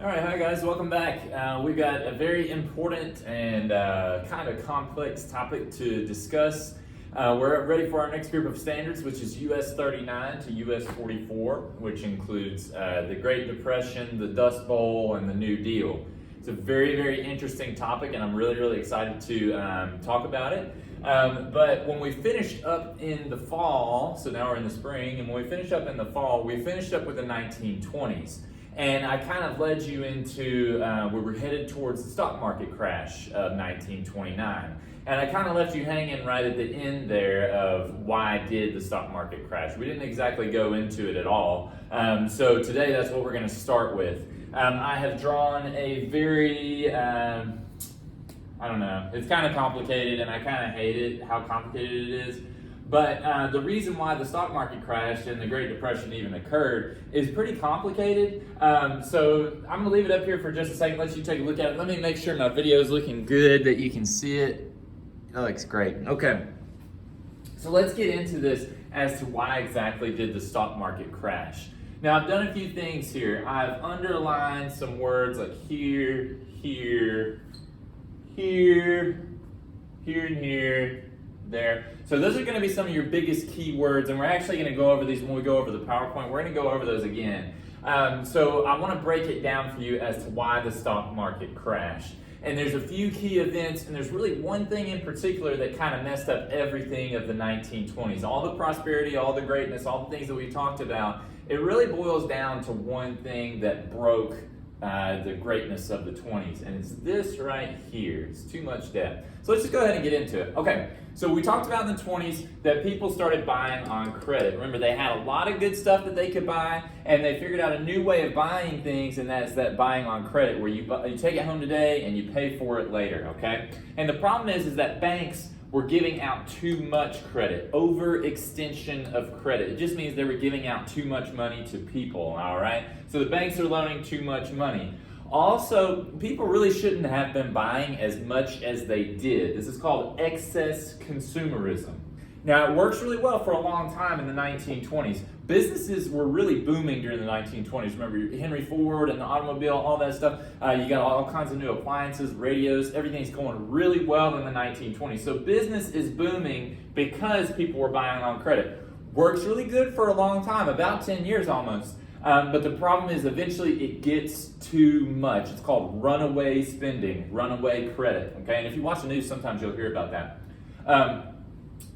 All right, hi guys, welcome back. We've got a very important and kind of complex topic to discuss. We're ready for our next group of standards, which is US 39 to US 44, which includes the Great Depression, the Dust Bowl, and the New Deal. It's a very, very interesting topic, and I'm really excited to talk about it. But when we finished up in the fall, so now we're in the spring, and when we finished up in the fall, we finished up with the 1920s. And I kind of led you into we were headed towards the stock market crash of 1929. And I kind of left you hanging right at the end there of why did the stock market crash. We didn't exactly go into it at all. So today that's what we're going to start with. I have drawn a very, I don't know, it's kind of complicated and I kind of hate it, how complicated it is. But the reason why the stock market crashed and the Great Depression even occurred is pretty complicated. So I'm going to leave it up here for just a second, let you take a look at it. Let me make sure my video is looking good, that you can see it. It looks great. Okay. So let's get into this as to why exactly did the stock market crash. Now I've done a few things here. I've underlined some words like here, here, here, here and here, there. So those are going to be some of your biggest keywords, and we're actually going to go over these when we go over the PowerPoint. We're going to go over those again. So I want to break it down for you as to why the stock market crashed. And there's a few key events, and there's really one thing in particular that kind of messed up everything of the 1920s. All the prosperity, all the greatness, all the things that we talked about, it really boils down to one thing that broke the greatness of the 20s, and it's this right here. It's too much debt. So let's just go ahead and get into it. Okay, so we talked about in the 20s that people started buying on credit. Remember, they had a lot of good stuff that they could buy, and they figured out a new way of buying things, and that's that buying on credit, where you take it home today and you pay for it later, okay? And the problem is that banks were giving out too much credit, overextension of credit. It just means they were giving out too much money to people, all right? So the banks are loaning too much money. Also, people really shouldn't have been buying as much as they did. This is called excess consumerism. Now, it works really well for a long time in the 1920s. Businesses were really booming during the 1920s. Remember Henry Ford and the automobile, all that stuff. You got all kinds of new appliances, radios, everything's going really well in the 1920s. So business is booming because people were buying on credit. Works really good for a long time, about 10 years almost. But the problem is eventually it gets too much. It's called runaway spending, runaway credit. Okay, and if you watch the news, sometimes you'll hear about that.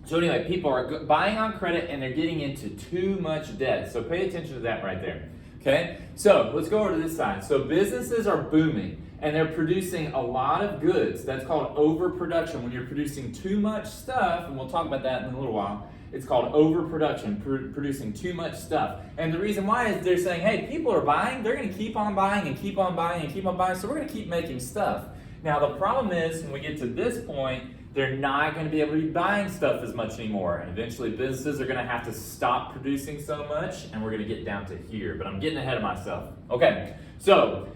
So anyway, people are buying on credit and they're getting into too much debt. So pay attention to that right there. Okay, so let's go over to this side. So businesses are booming and they're producing a lot of goods. That's called overproduction. When you're producing too much stuff, and we'll talk about that in a little while, it's called overproduction, producing too much stuff. And the reason why is they're saying, hey, people are buying, they're going to keep on buying and keep on buying and keep on buying, so we're going to keep making stuff. Now the problem is, when we get to this point, they're not going to be able to be buying stuff as much anymore. And eventually businesses are going to have to stop producing so much, and we're going to get down to here. But I'm getting ahead of myself. Okay, so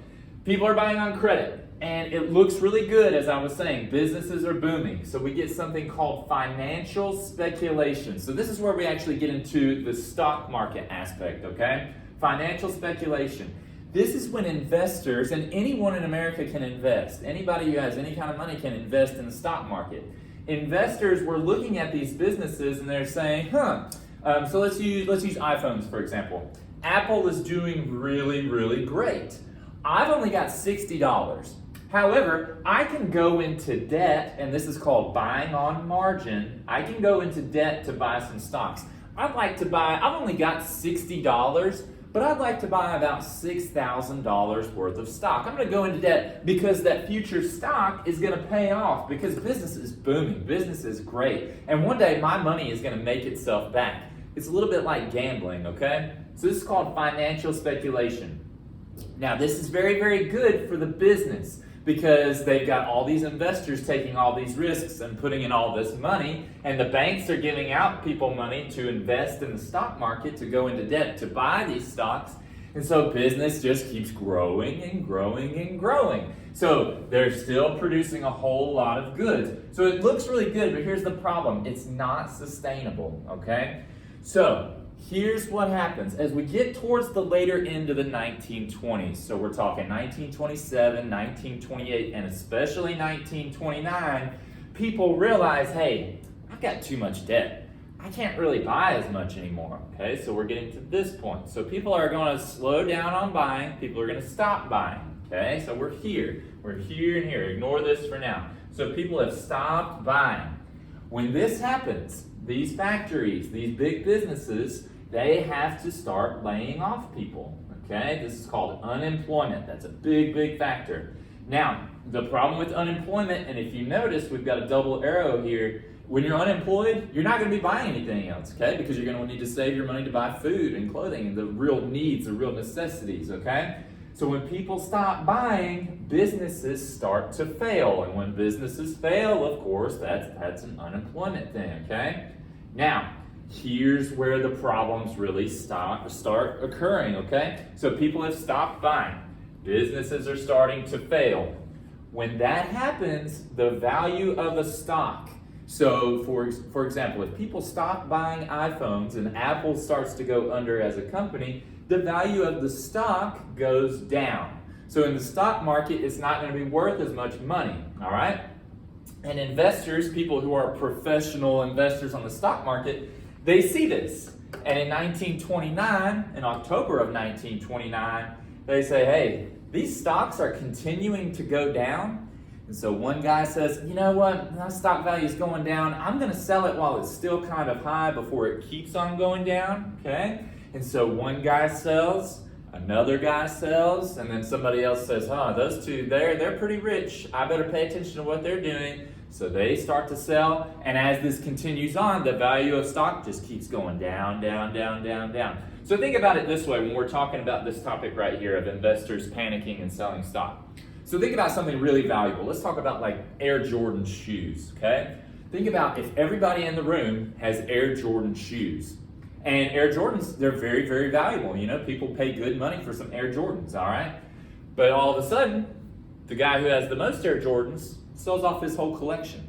people are buying on credit. And it looks really good, as I was saying. Businesses are booming. So we get something called financial speculation. So this is where we actually get into the stock market aspect, okay? Financial speculation. This is when investors, and anyone in America can invest. Anybody who has any kind of money can invest in the stock market. Investors were looking at these businesses and they're saying, so let's use iPhones, for example. Apple is doing really great. I've only got $60. However, I can go into debt, and this is called buying on margin. I can go into debt to buy some stocks. I've only got $60, but I'd like to buy about $6,000 worth of stock. I'm going to go into debt because that future stock is going to pay off, because business is booming, business is great, and one day my money is going to make itself back. It's a little bit like gambling, okay? So this is called financial speculation. Now, this is very good for the business, because they've got all these investors taking all these risks and putting in all this money, and the banks are giving out people money to invest in the stock market, to go into debt to buy these stocks, and so business just keeps growing and growing and growing. So they're still producing a whole lot of goods. So it looks really good, but here's the problem. It's not sustainable, okay? So here's what happens. As we get towards the later end of the 1920s, so we're talking 1927, 1928, and especially 1929, people realize, hey, I've got too much debt. I can't really buy as much anymore, okay? So we're getting to this point. So people are going to slow down on buying. People are going to stop buying, okay? So we're here. We're here and here. Ignore this for now. So people have stopped buying. When this happens, these factories, these big businesses, they have to start laying off people, okay? This is called unemployment. That's a big, big factor. Now, the problem with unemployment, and if you notice, we've got a double arrow here. When you're unemployed, you're not going to be buying anything else, okay? Because you're going to need to save your money to buy food and clothing and the real needs, the real necessities, okay? So when people stop buying, businesses start to fail. And when businesses fail, of course, that's an unemployment thing, okay? Now, here's where the problems really start occurring, okay? So people have stopped buying. Businesses are starting to fail. When that happens, the value of a stock. So, for example, if people stop buying iPhones and Apple starts to go under as a company, the value of the stock goes down. So in the stock market, it's not going to be worth as much money, all right? And investors, people who are professional investors on the stock market, they see this. And in 1929, in October of 1929, they say, hey, these stocks are continuing to go down. And so one guy says, you know what, my stock value is going down. I'm going to sell it while it's still kind of high before it keeps on going down, okay? And so one guy sells, another guy sells, and then somebody else says, those two, they're pretty rich. I better pay attention to what they're doing. So they start to sell, and as this continues on, the value of stock just keeps going down, down, down, down, down. So think about it this way when we're talking about this topic right here of investors panicking and selling stock. So think about something really valuable. Let's talk about like Air Jordan shoes, okay? Think about if everybody in the room has Air Jordan shoes. And Air Jordans, they're very, very valuable. You know, people pay good money for some Air Jordans, all right? But all of a sudden, the guy who has the most Air Jordans sells off his whole collection.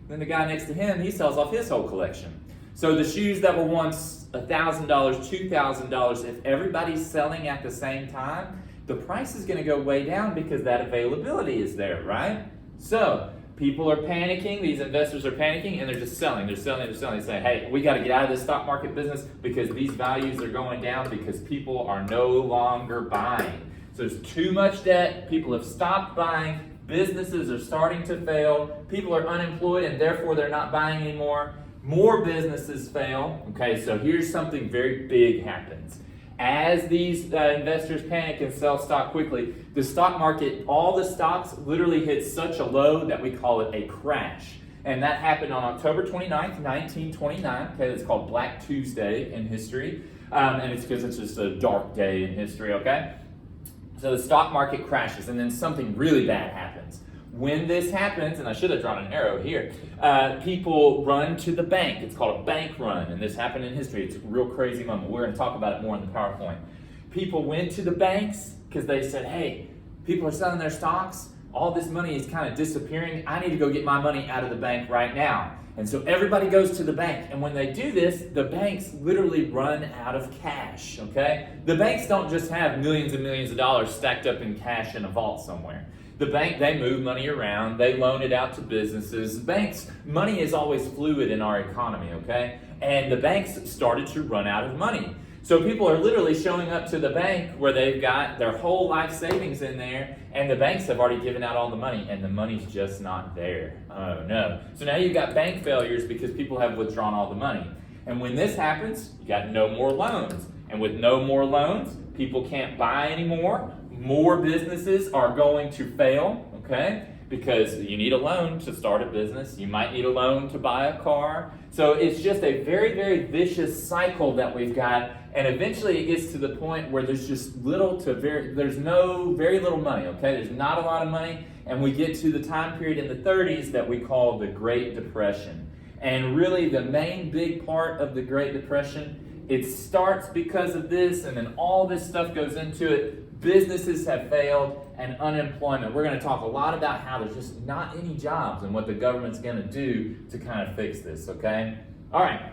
Then the guy next to him, he sells off his whole collection. So the shoes that were once $1,000, $2,000, if everybody's selling at the same time, the price is going to go way down because that availability is there, right? So people are panicking, these investors are panicking, and they're just selling. They're selling. They say, hey, we got to get out of this stock market business because these values are going down because people are no longer buying. So there's too much debt. People have stopped buying. Businesses are starting to fail. People are unemployed, and therefore they're not buying anymore. More businesses fail. Okay, so here's something very big happens. As these investors panic and sell stock quickly, the stock market, all the stocks literally hit such a low that we call it a crash. And that happened on October 29th, 1929. Okay, it's called Black Tuesday in history. And it's because it's just a dark day in history, okay? So the stock market crashes, and then something really bad happens. When this happens, and I should have drawn an arrow here, people run to the bank. It's called a bank run, and this happened in history. It's a real crazy moment. We're going to talk about it more in the PowerPoint. People went to the banks because they said, hey, people are selling their stocks. All this money is kind of disappearing. I need to go get my money out of the bank right now. And so everybody goes to the bank. And when they do this, the banks literally run out of cash, okay? The banks don't just have millions and millions of dollars stacked up in cash in a vault somewhere. The bank, they move money around, they loan it out to businesses. Banks, money is always fluid in our economy, okay? And the banks started to run out of money. So people are literally showing up to the bank where they've got their whole life savings in there, and the banks have already given out all the money, and the money's just not there. Oh no. So now you've got bank failures because people have withdrawn all the money. And when this happens, you got no more loans. And with no more loans, people can't buy anymore. More businesses are going to fail, okay? Because you need a loan to start a business. You might need a loan to buy a car. So it's just a very, very vicious cycle that we've got. And eventually it gets to the point where there's just very little money, okay? There's not a lot of money. And we get to the time period in the 30s that we call the Great Depression. And really the main big part of the Great Depression, it starts because of this, and then all this stuff goes into it. Businesses have failed, and unemployment. We're going to talk a lot about how there's just not any jobs and what the government's going to do to kind of fix this, okay? All right,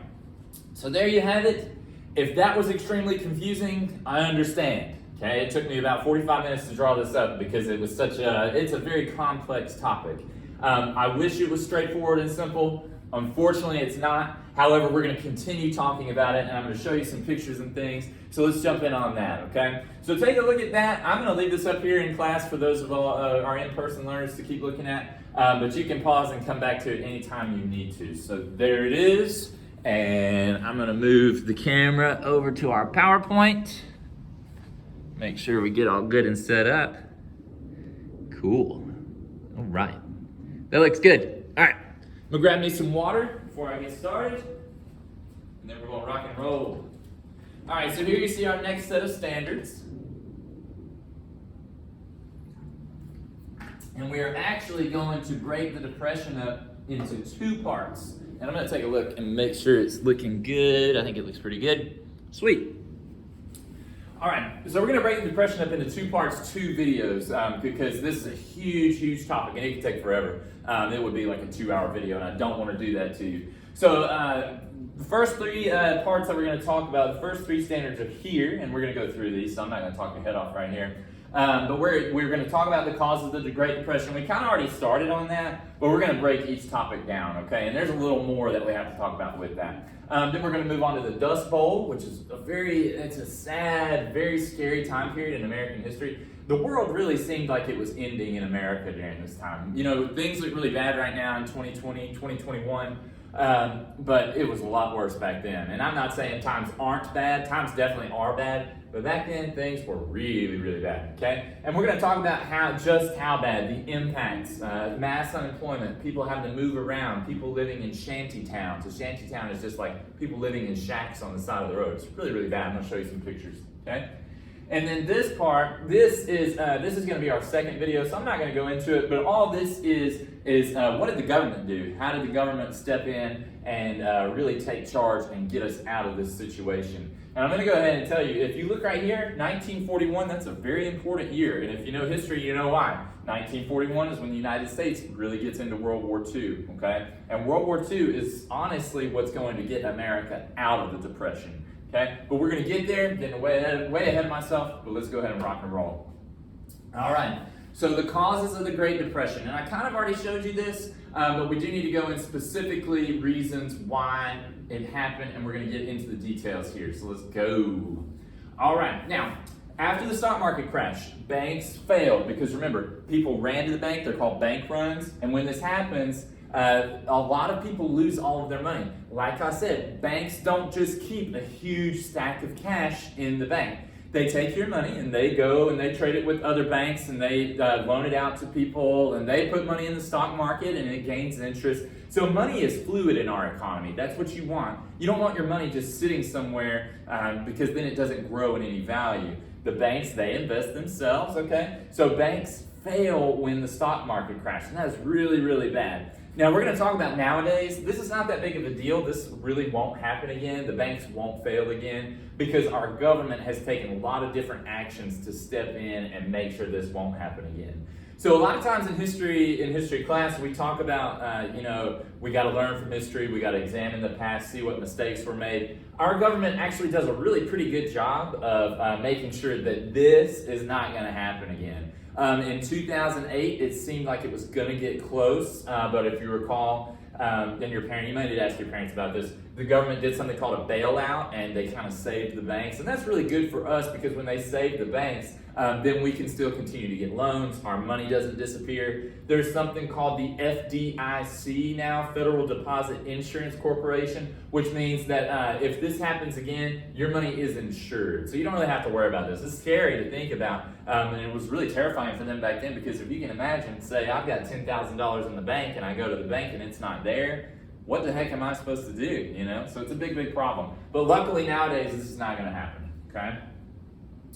so there you have it. If that was extremely confusing, I understand. Okay, it took me about 45 minutes to draw this up because it was it's a very complex topic. I wish it was straightforward and simple. Unfortunately, it's not. However, we're going to continue talking about it, and I'm going to show you some pictures and things. So let's jump in on that, okay? So take a look at that. I'm going to leave this up here in class for those of our in-person learners to keep looking at, but you can pause and come back to it anytime you need to. So there it is, and I'm going to move the camera over to our PowerPoint. Make sure we get all good and set up. Cool. All right. That looks good. All right. I'm going to grab me some water before I get started, and then we're going to rock and roll. All right, so here you see our next set of standards. And we are actually going to break the depression up into two parts. And I'm going to take a look and make sure it's looking good. I think it looks pretty good. Sweet. All right, so we're going to break the depression up into two parts, two videos, because this is a huge, huge topic, and it can take forever. It would be like a 2-hour video, and I don't want to do that to you. So the first three parts that we're going to talk about, the first three standards are here, and we're going to go through these, so I'm not going to talk your head off right here. But we're going to talk about the causes of the Great Depression. We kind of already started on that, but we're going to break each topic down, okay? And there's a little more that we have to talk about with that. Then we're going to move on to the Dust Bowl, which is it's a sad, very scary time period in American history. The world really seemed like it was ending in America during this time. You know, things look really bad right now in 2020, 2021, but it was a lot worse back then. And I'm not saying times aren't bad. Times definitely are bad. But back then, things were really, really bad, okay? And we're going to talk about just how bad, the impacts, mass unemployment, people having to move around, people living in shanty towns. A shanty town is just like people living in shacks on the side of the road. It's really, really bad. I'm going to show you some pictures, okay? And then this part, this is going to be our second video, so I'm not going to go into it, but all this is what did the government do? How did the government step in and really take charge and get us out of this situation? And I'm going to go ahead and tell you, if you look right here, 1941, that's a very important year. And if you know history, you know why. 1941 is when the United States really gets into World War II, okay? And World War II is honestly what's going to get America out of the Depression, okay? But we're going to get there, getting way ahead of myself, but let's go ahead and rock and roll. All right, so the causes of the Great Depression. And I kind of already showed you this, but we do need to go in specifically reasons why it happened, and we're going to get into the details here. So let's go. All right, now, after the stock market crash, banks failed because remember, people ran to the bank. They're called bank runs. And when this happens, a lot of people lose all of their money. Like I said, banks don't just keep a huge stack of cash in the bank. They take your money and they go and they trade it with other banks and they loan it out to people and they put money in the stock market and it gains interest. So money is fluid in our economy. That's what you want. You don't want your money just sitting somewhere because then it doesn't grow in any value. The banks, they invest themselves, okay? So banks fail when the stock market crashes, and that is really, really bad. Now, we're going to talk about nowadays. This is not that big of a deal. This really won't happen again. The banks won't fail again because our government has taken a lot of different actions to step in and make sure this won't happen again. So a lot of times in history class, we talk about, we got to learn from history. We got to examine the past, see what mistakes were made. Our government actually does a really pretty good job of making sure that this is not going to happen again. In 2008, it seemed like it was going to get close, but if you recall, and you might need to ask your parents about this, the government did something called a bailout, and they kind of saved the banks, and that's really good for us because when they save the banks, then we can still continue to get loans. Our money doesn't disappear. There's something called the FDIC now, Federal Deposit Insurance Corporation, which means that if this happens again, your money is insured. So you don't really have to worry about this. It's scary to think about, and it was really terrifying for them back then because if you can imagine, say I've got $10,000 in the bank and I go to the bank and it's not there, what the heck am I supposed to do, So it's a big, big problem. But luckily nowadays, this is not going to happen, okay?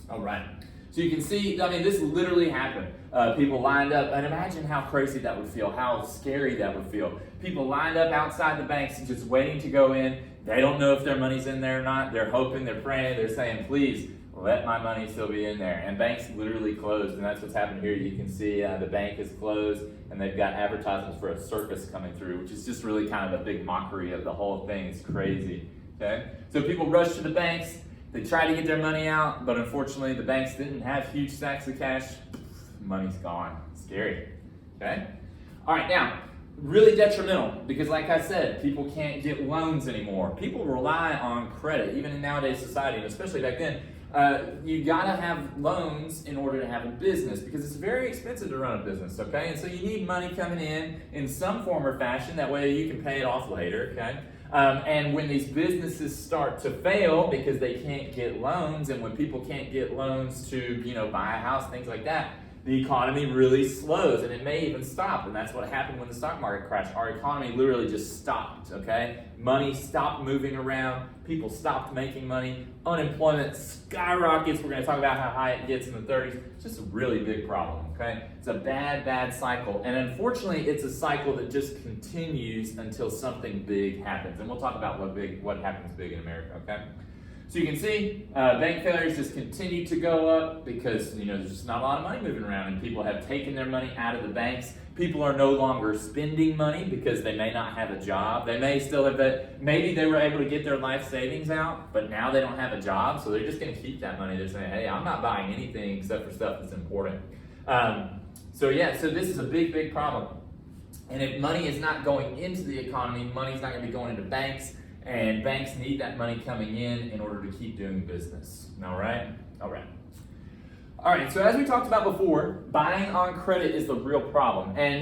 All right. So you can see, this literally happened. People lined up, and imagine how crazy that would feel, how scary that would feel. People lined up outside the banks just waiting to go in. They don't know if their money's in there or not. They're hoping, they're praying, they're saying, please, let my money still be in there. And banks literally closed, and that's what's happened here. You can see the bank is closed, and they've got advertisements for a circus coming through, which is just really kind of a big mockery of the whole thing. It's crazy. okay? So people rush to the banks, they try to get their money out, but unfortunately the banks didn't have huge stacks of cash. Money's gone. Scary, okay? All right, now, really detrimental because like I said, people can't get loans anymore. People rely on credit, even in nowadays society, and especially back then. You gotta have loans in order to have a business because it's very expensive to run a business, okay? And so you need money coming in some form or fashion, that way you can pay it off later, okay? And when these businesses start to fail because they can't get loans, and when people can't get loans to, buy a house, things like that, the economy really slows and it may even stop. And that's what happened when the stock market crashed. Our economy literally just stopped, okay? Money stopped moving around. People stopped making money. Unemployment skyrockets. We're going to talk about how high it gets in the 30s. It's just a really big problem, okay? It's a bad, bad cycle. And unfortunately, it's a cycle that just continues until something big happens. And we'll talk about what happens big in America, okay? So you can see bank failures just continue to go up because there's just not a lot of money moving around and people have taken their money out of the banks. People are no longer spending money because they may not have a job. They may still have that, maybe they were able to get their life savings out, but now they don't have a job, so they're just going to keep that money. They're saying, hey, I'm not buying anything except for stuff that's important. So this is a big, big problem. And if money is not going into the economy, money's not going to be going into banks. And banks need that money coming in order to keep doing business. All right? All right, so as we talked about before, buying on credit is the real problem. And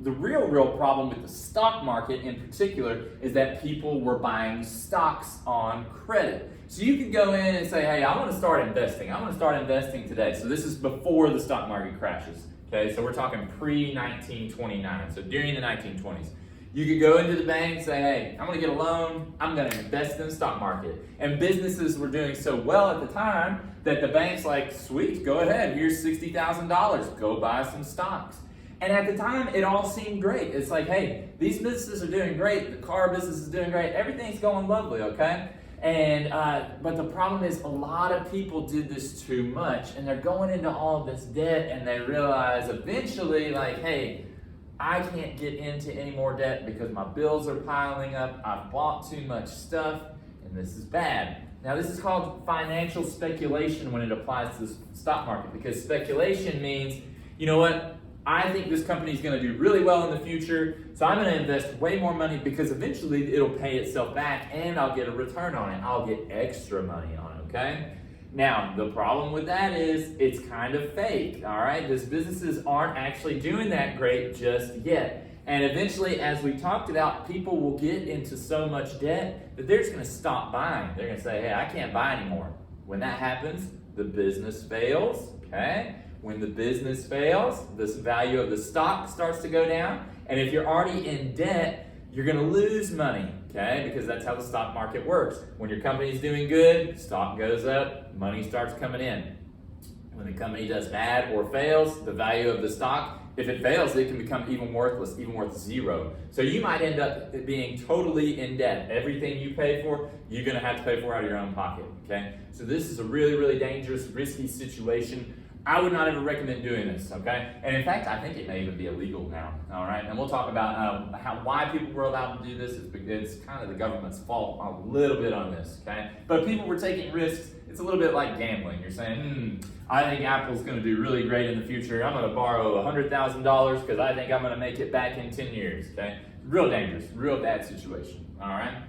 the real problem with the stock market in particular is that people were buying stocks on credit. So you could go in and say, hey, I want to start investing. I want to start investing today. So this is before the stock market crashes. Okay, so we're talking pre-1929, so during the 1920s. You could go into the bank and say, hey, I'm going to get a loan, I'm going to invest in the stock market. And businesses were doing so well at the time that the bank's like, sweet, go ahead, here's $60,000, go buy some stocks. And at the time, it all seemed great. It's like, hey, these businesses are doing great, the car business is doing great, everything's going lovely, okay? And but the problem is a lot of people did this too much and they're going into all this debt and they realize eventually like, hey, I can't get into any more debt because my bills are piling up, I've bought too much stuff, and this is bad. Now this is called financial speculation when it applies to the stock market because speculation means, you know what, I think this company is going to do really well in the future, so I'm going to invest way more money because eventually it'll pay itself back and I'll get a return on it. I'll get extra money on it, okay? Now, the problem with that is it's kind of fake, all right? These businesses aren't actually doing that great just yet. And eventually, as we talked about, people will get into so much debt that they're just going to stop buying. They're going to say, hey, I can't buy anymore. When that happens, the business fails, okay? When the business fails, this value of the stock starts to go down. And if you're already in debt, you're going to lose money, okay? Because that's how the stock market works. When your company's doing good, stock goes up, money starts coming in. When the company does bad or fails, the value of the stock, if it fails, it can become even worthless, even worth zero. So you might end up being totally in debt. Everything you pay for, you're going to have to pay for out of your own pocket, okay? So this is a really, really dangerous, risky situation. I would not ever recommend doing this, okay? And in fact, I think it may even be illegal now, all right? And we'll talk about why people were allowed to do this. It's kind of the government's fault a little bit on this, okay? But people were taking risks. It's a little bit like gambling. You're saying, I think Apple's going to do really great in the future. I'm going to borrow $100,000 because I think I'm going to make it back in 10 years, okay? Real dangerous, real bad situation, all right?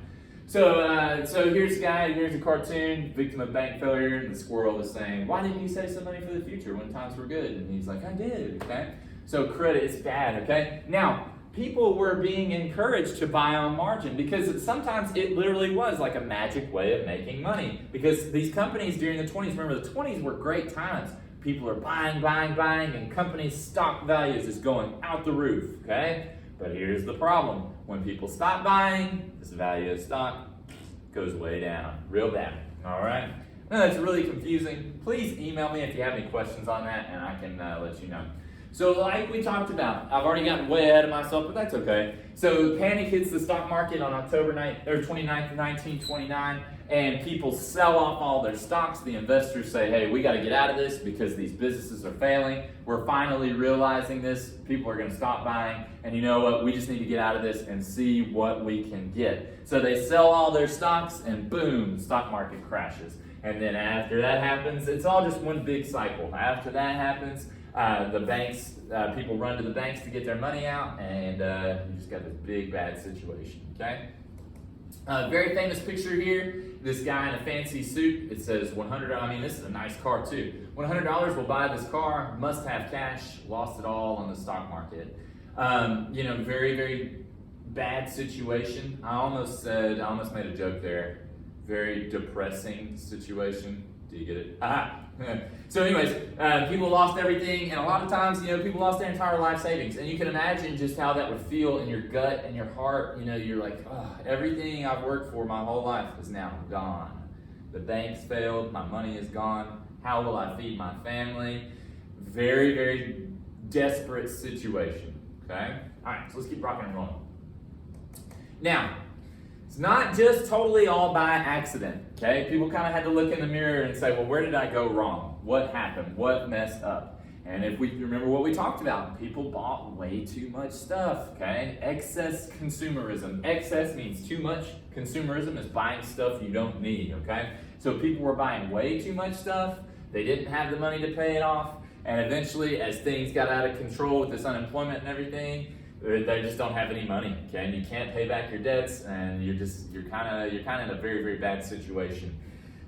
So here's a guy, here's a cartoon, victim of bank failure, and the squirrel is saying, why didn't you save some money for the future when times were good? And he's like, I did, okay? So credit is bad, okay? Now, people were being encouraged to buy on margin because sometimes it literally was like a magic way of making money because these companies during the 20s, remember the 20s were great times. People are buying, and companies' stock values is going out the roof, okay? But here's the problem. When people stop buying, this value of stock goes way down. Real bad. All right? Now, that's really confusing. Please email me if you have any questions on that, and I can let you know. So like we talked about, I've already gotten way ahead of myself, but that's okay. So panic hits the stock market on October 29th, 1929, and people sell off all their stocks. The investors say, hey, we got to get out of this because these businesses are failing. We're finally realizing this. People are going to stop buying. And you know what? We just need to get out of this and see what we can get. So they sell all their stocks and boom, the stock market crashes. And then after that happens, it's all just one big cycle. After that happens, the banks, people run to the banks to get their money out, and you just got this big bad situation, okay? Very famous picture here. This guy in a fancy suit. It says $100. I mean, this is a nice car too. $100 will buy this car. Must have cash. Lost it all on the stock market. You know, very, very bad situation. I almost made a joke there. Very depressing situation. Do you get it? Aha. So anyways, people lost everything, and a lot of times, you know, people lost their entire life savings. And you can imagine just how that would feel in your gut and your heart. You know, you're like, oh, everything I've worked for my whole life is now gone. The bank's failed, my money is gone. How will I feed my family? Very, very desperate situation, okay? All right, so let's keep rocking and rolling. Now, it's not just totally all by accident, okay? People kind of had to look in the mirror and say, well, where did I go wrong? What happened? What messed up? And if we remember what we talked about, people bought way too much stuff, okay? Excess consumerism. Excess means too much. Consumerism is buying stuff you don't need, okay? So people were buying way too much stuff. They didn't have the money to pay it off. And eventually, as things got out of control with this unemployment and everything, they just don't have any money, okay? And you can't pay back your debts, and you're kind of in a very, very bad situation.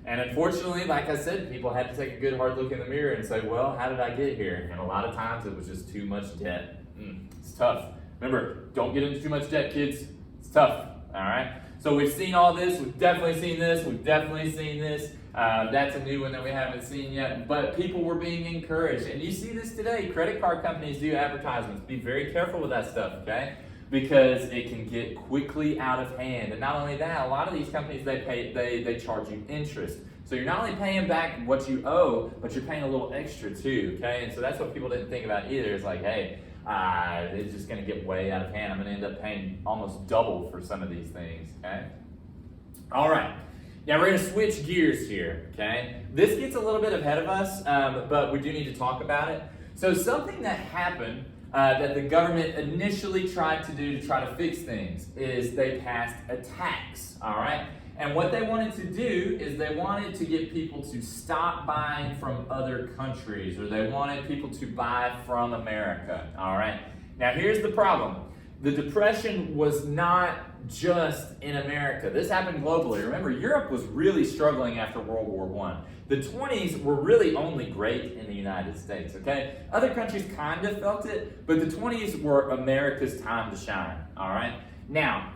And unfortunately, like I said, people had to take a good hard look in the mirror and say, well, how did I get here? And a lot of times it was just too much debt. It's tough. Remember, don't get into too much debt, kids. It's tough, all right? So we've seen all this. We've definitely seen this. We've definitely seen this. That's a new one that we haven't seen yet. But people were being encouraged. And you see this today. Credit card companies do advertisements. Be very careful with that stuff, okay? Because it can get quickly out of hand. And not only that, a lot of these companies, they charge you interest. So you're not only paying back what you owe, but you're paying a little extra too, okay? And so that's what people didn't think about either. It's like, hey, it's just going to get way out of hand. I'm going to end up paying almost double for some of these things, okay? All right. Now we're going to switch gears here, okay? This gets a little bit ahead of us, but we do need to talk about it. So something that happened that the government initially tried to do to try to fix things is they passed a tax, all right? And what they wanted to do is they wanted to get people to stop buying from other countries, or they wanted people to buy from America, all right? Now here's the problem. The Depression was not just in America. This happened globally. Remember, Europe was really struggling after World War I. The 20s were really only great in the United States, okay? Other countries kind of felt it, but the 20s were America's time to shine, all right? Now,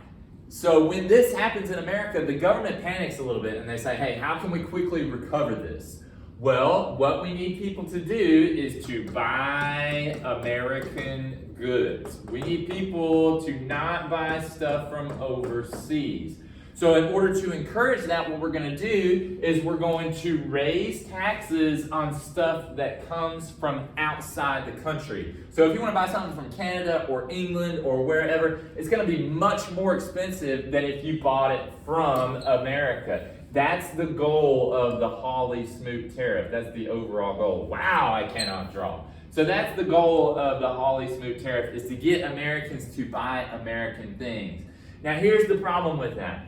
so when this happens in America, the government panics a little bit and they say, hey, how can we quickly recover this? Well, what we need people to do is to buy American goods. We need people to not buy stuff from overseas. So in order to encourage that, what we're going to do is we're going to raise taxes on stuff that comes from outside the country. So if you want to buy something from Canada or England or wherever, it's going to be much more expensive than if you bought it from America. That's the goal of the Hawley-Smoot tariff. That's the overall goal. Wow, I cannot draw. So that's the goal of the Hawley-Smoot tariff, is to get Americans to buy American things. Now here's the problem with that.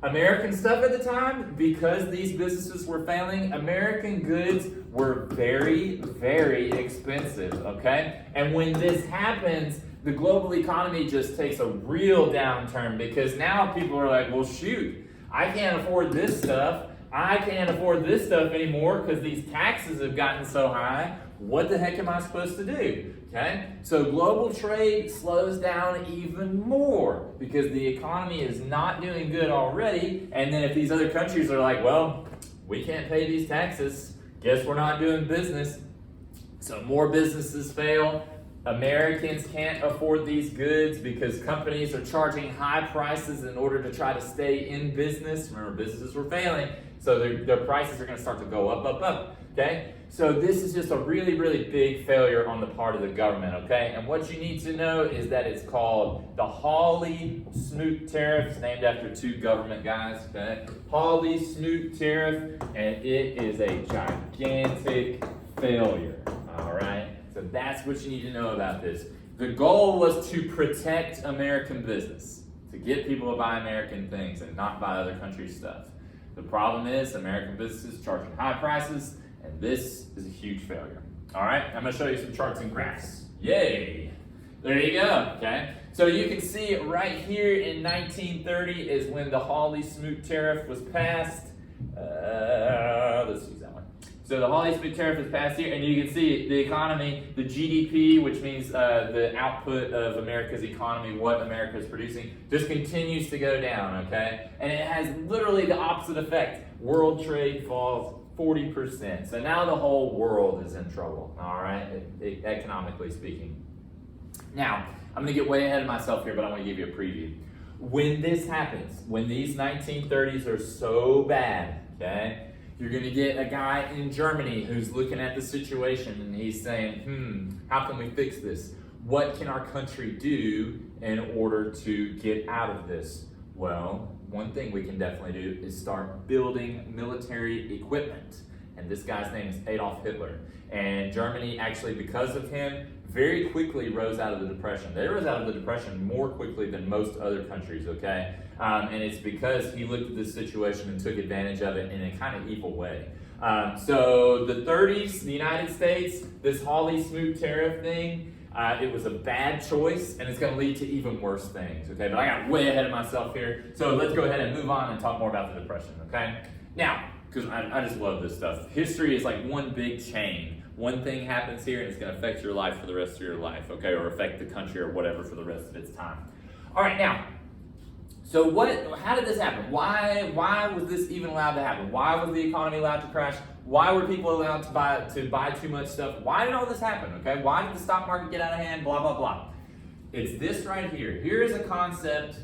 American stuff at the time, because these businesses were failing, American goods were very, very expensive, okay? And when this happens, the global economy just takes a real downturn, because now people are like, well, shoot, I can't afford this stuff. I can't afford this stuff anymore because these taxes have gotten so high. What the heck am I supposed to do? Okay? So global trade slows down even more because the economy is not doing good already. And then if these other countries are like, well, we can't pay these taxes, guess we're not doing business. So more businesses fail. Americans can't afford these goods because companies are charging high prices in order to try to stay in business. Remember, businesses were failing. So their prices are going to start to go up, okay? So this is just a really, really big failure on the part of the government, okay? And what you need to know is that it's called the Hawley-Smoot Tariffs, named after two government guys, okay? Hawley-Smoot Tariff, and it is a gigantic failure, all right? So that's what you need to know about this. The goal was to protect American business, to get people to buy American things and not buy other countries' stuff. The problem is American businesses charging high prices, and this is a huge failure. All right, I'm going to show you some charts and graphs. Yay! There you go, okay? So you can see right here in 1930 is when the Hawley-Smoot Tariff was passed. Let's use that one. So the Hawley-Smoot Tariff is passed here, and you can see the economy, the GDP, which means the output of America's economy, what America is producing, just continues to go down, okay? And it has literally the opposite effect. World trade falls 40%. So now the whole world is in trouble, all right, economically speaking. Now, I'm going to get way ahead of myself here, but I want to give you a preview. When this happens, when these 1930s are so bad, okay, you're going to get a guy in Germany who's looking at the situation and he's saying, how can we fix this? What can our country do in order to get out of this? Well, one thing we can definitely do is start building military equipment. And this guy's name is Adolf Hitler. And Germany, actually, because of him, very quickly rose out of the Depression. They rose out of the Depression more quickly than most other countries, okay? And it's because he looked at this situation and took advantage of it in a kind of evil way. So the 30s, the United States, this Hawley-Smoot Tariff thing, it was a bad choice, and it's going to lead to even worse things, okay? But I got way ahead of myself here, so let's go ahead and move on and talk more about the Depression, okay? Now, because I just love this stuff. History is like one big chain. One thing happens here, and it's going to affect your life for the rest of your life, okay? Or affect the country or whatever for the rest of its time. All right, now, so how did this happen? Why was this even allowed to happen? Why was the economy allowed to crash? Why were people allowed to buy too much stuff? Why did all this happen, okay? Why did the stock market get out of hand, blah, blah, blah? It's this right here. Here is a concept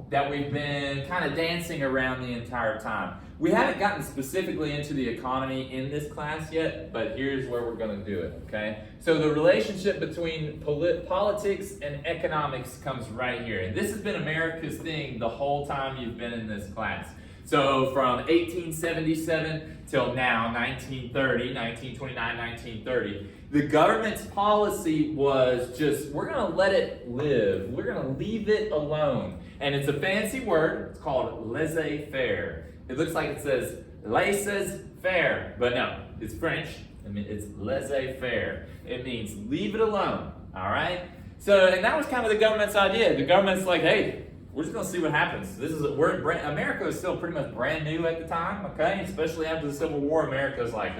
that we've been kind of dancing around the entire time. We haven't gotten specifically into the economy in this class yet, but here's where we're going to do it, okay? So the relationship between politics and economics comes right here. And this has been America's thing the whole time you've been in this class. So from 1877 till now, 1930, 1929, 1930, the government's policy was just, we're going to let it live. We're going to leave it alone. And it's a fancy word. It's called laissez-faire. It looks like it says laissez-faire, but no, it's French. I mean, it's laissez-faire. It means leave it alone, all right? So, and that was kind of the government's idea. The government's like, hey, we're just going to see what happens. America is still pretty much brand new at the time, okay? Especially after the Civil War, America's like,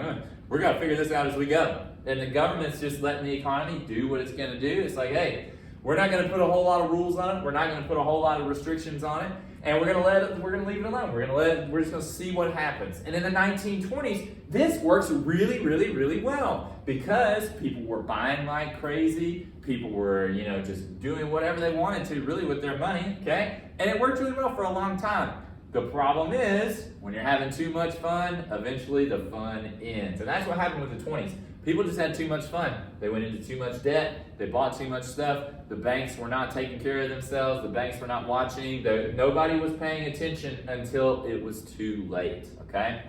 we're going to figure this out as we go. And the government's just letting the economy do what it's going to do. It's like, hey, we're not going to put a whole lot of rules on it. We're not going to put a whole lot of restrictions on it. And we're going to leave it alone. We're just going to see what happens. And in the 1920s, this works really, really, really well because people were buying like crazy. People were, just doing whatever they wanted to really with their money, okay? And it worked really well for a long time. The problem is, when you're having too much fun, eventually the fun ends. And that's what happened with the 20s. People just had too much fun. They went into too much debt. They bought too much stuff. The banks were not taking care of themselves. The banks were not watching. Nobody was paying attention until it was too late, okay?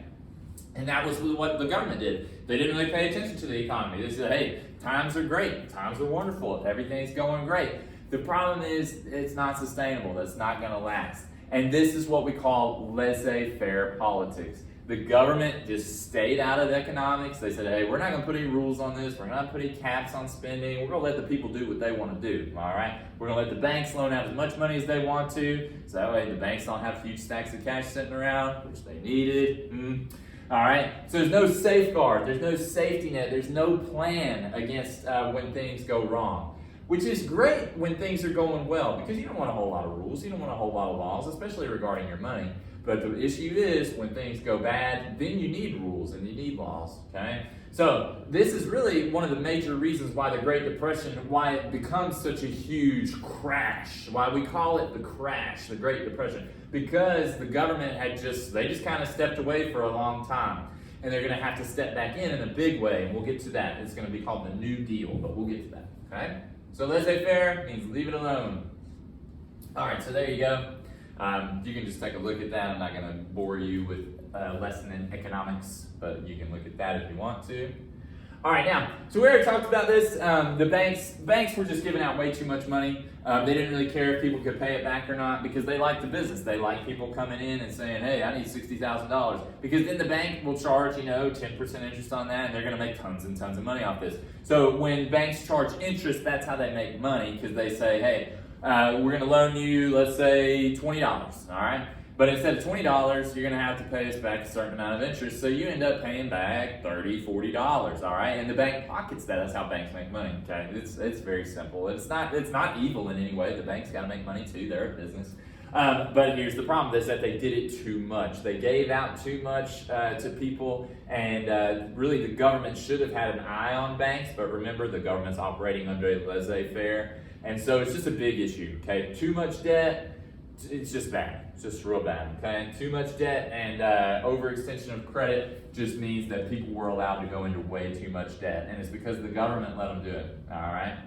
And that was what the government did. They didn't really pay attention to the economy. They said, hey, times are great. Times are wonderful. Everything's going great. The problem is it's not sustainable. That's not going to last. And this is what we call laissez-faire politics. The government just stayed out of economics. They said, hey, we're not going to put any rules on this. We're not going to put any caps on spending. We're going to let the people do what they want to do, all right? We're going to let the banks loan out as much money as they want to, so that way the banks don't have huge stacks of cash sitting around, which they needed. All right? So there's no safeguard. There's no safety net. There's no plan against when things go wrong, which is great when things are going well because you don't want a whole lot of rules. You don't want a whole lot of laws, especially regarding your money. But the issue is when things go bad, then you need rules and you need laws, okay? So this is really one of the major reasons why the Great Depression, why it becomes such a huge crash, why we call it the crash, the Great Depression. because the government they just kind of stepped away for a long time. And they're going to have to step back in a big way, and we'll get to that. It's going to be called the New Deal, but we'll get to that, okay? So laissez-faire means leave it alone. All right, so there you go. You can just take a look at that. I'm not going to bore you with a lesson in economics, but you can look at that if you want to. All right, now, so we already talked about this. The banks were just giving out way too much money. They didn't really care if people could pay it back or not because they like the business. They like people coming in and saying, hey, I need $60,000. Because then the bank will charge, 10% interest on that, and they're going to make tons and tons of money off this. So when banks charge interest, that's how they make money, because they say, hey, we're going to loan you, let's say, $20, all right? But instead of $20, you're going to have to pay us back a certain amount of interest, so you end up paying back $30, $40, all right? And the bank pockets that. That's how banks make money, okay? It's very simple. It's not evil in any way. The bank's got to make money too. They're a business. But here's the problem, is that they did it too much. They gave out too much to people, and really the government should have had an eye on banks, but remember, the government's operating under a laissez-faire, and so it's just a big issue, okay? Too much debt, it's just bad. It's just real bad, okay? Too much debt and overextension of credit just means that people were allowed to go into way too much debt, and it's because the government let them do it, all right?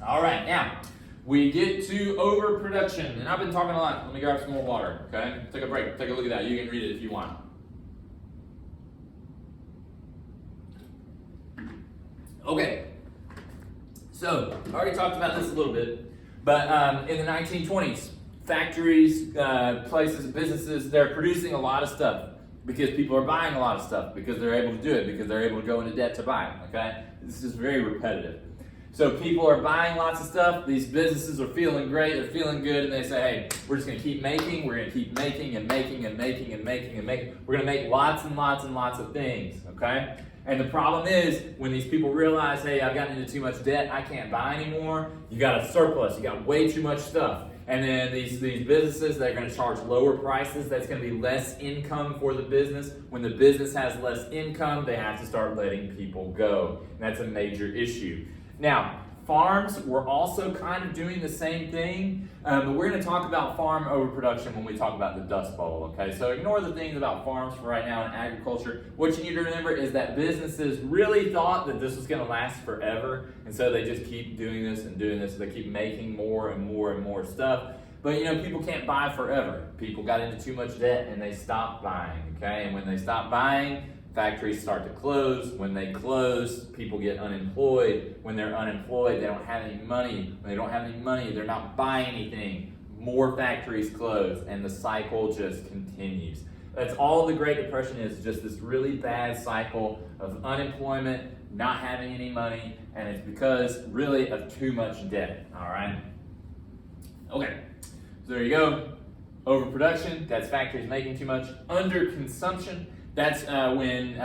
All right, now, we get to overproduction, and I've been talking a lot. Let me grab some more water, okay? Take a break, take a look at that. You can read it if you want. Okay, so I already talked about this a little bit, but in the 1920s, factories, places, businesses, they're producing a lot of stuff because people are buying a lot of stuff because they're able to do it, because they're able to go into debt to buy it, okay? This is very repetitive. So people are buying lots of stuff, these businesses are feeling great, they're feeling good, and they say, hey, we're just gonna keep making, we're gonna keep making and making and making and making and making. We're gonna make lots and lots and lots of things, okay? And the problem is, when these people realize, hey, I've gotten into too much debt, I can't buy anymore, you got a surplus, you got way too much stuff. And then these businesses, they're going to charge lower prices. That's going to be less income for the business. When the business has less income, they have to start letting people go. And that's a major issue. Now, farms were also kind of doing the same thing, but we're going to talk about farm overproduction when we talk about the Dust Bowl, okay? So ignore the things about farms for right now in agriculture. What you need to remember is that businesses really thought that this was going to last forever, and so they just keep doing this and doing this. They keep making more and more and more stuff. But people can't buy forever. People got into too much debt and they stopped buying, okay? And when they stop buying, factories start to close. When they close, people get unemployed. When they're unemployed, they don't have any money. When they don't have any money, they're not buying anything. More factories close, and the cycle just continues. That's all the Great Depression is, just this really bad cycle of unemployment, not having any money, and it's because, really, of too much debt, all right? Okay, so there you go. Overproduction, that's factories making too much. Underconsumption, that's when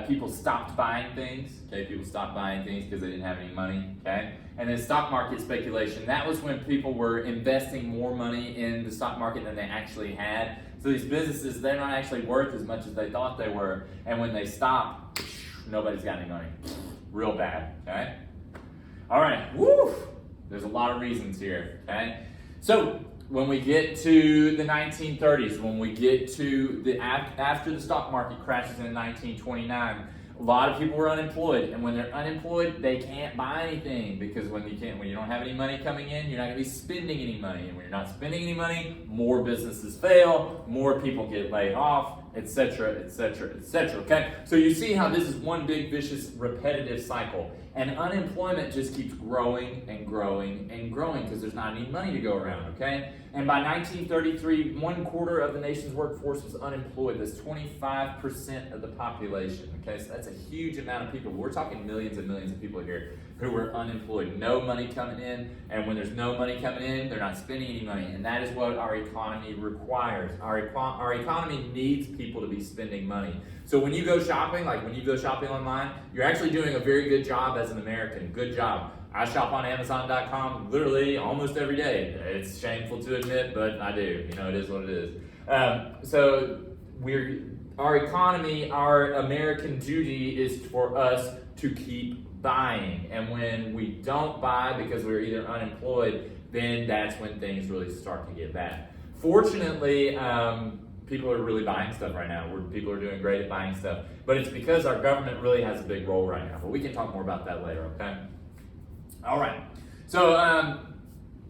people stopped buying things, okay? People stopped buying things because they didn't have any money, okay? And then stock market speculation, that was when people were investing more money in the stock market than they actually had. So these businesses, they're not actually worth as much as they thought they were. And when they stop, nobody's got any money. Real bad, okay? All right, woo! There's a lot of reasons here, okay? So, when we get to the 1930s, when we get to after the stock market crashes in 1929, a lot of people were unemployed, and when they're unemployed, they can't buy anything, because when you don't have any money coming in, you're not going to be spending any money, and when you're not spending any money, more businesses fail, more people get laid off, etc., etc., etc. Okay, so you see how this is one big vicious repetitive cycle, and unemployment just keeps growing and growing and growing because there's not any money to go around. Okay, and by 1933, 1/4 of the nation's workforce was unemployed. That's 25% of the population. Okay, so that's a huge amount of people. We're talking millions and millions of people here who were unemployed, no money coming in, and when there's no money coming in, they're not spending any money, and that is what our economy requires. Our economy needs people to be spending money. So when you go shopping, like when you go shopping online, you're actually doing a very good job as an American. Good job. I shop on Amazon.com literally almost every day. It's shameful to admit, but I do. It is what it is. So our economy, our American duty is for us to keep buying. And when we don't buy because we're either unemployed, then that's when things really start to get bad. Fortunately, people are really buying stuff right now. People are doing great at buying stuff. But it's because our government really has a big role right now. But we can talk more about that later, okay? All right. So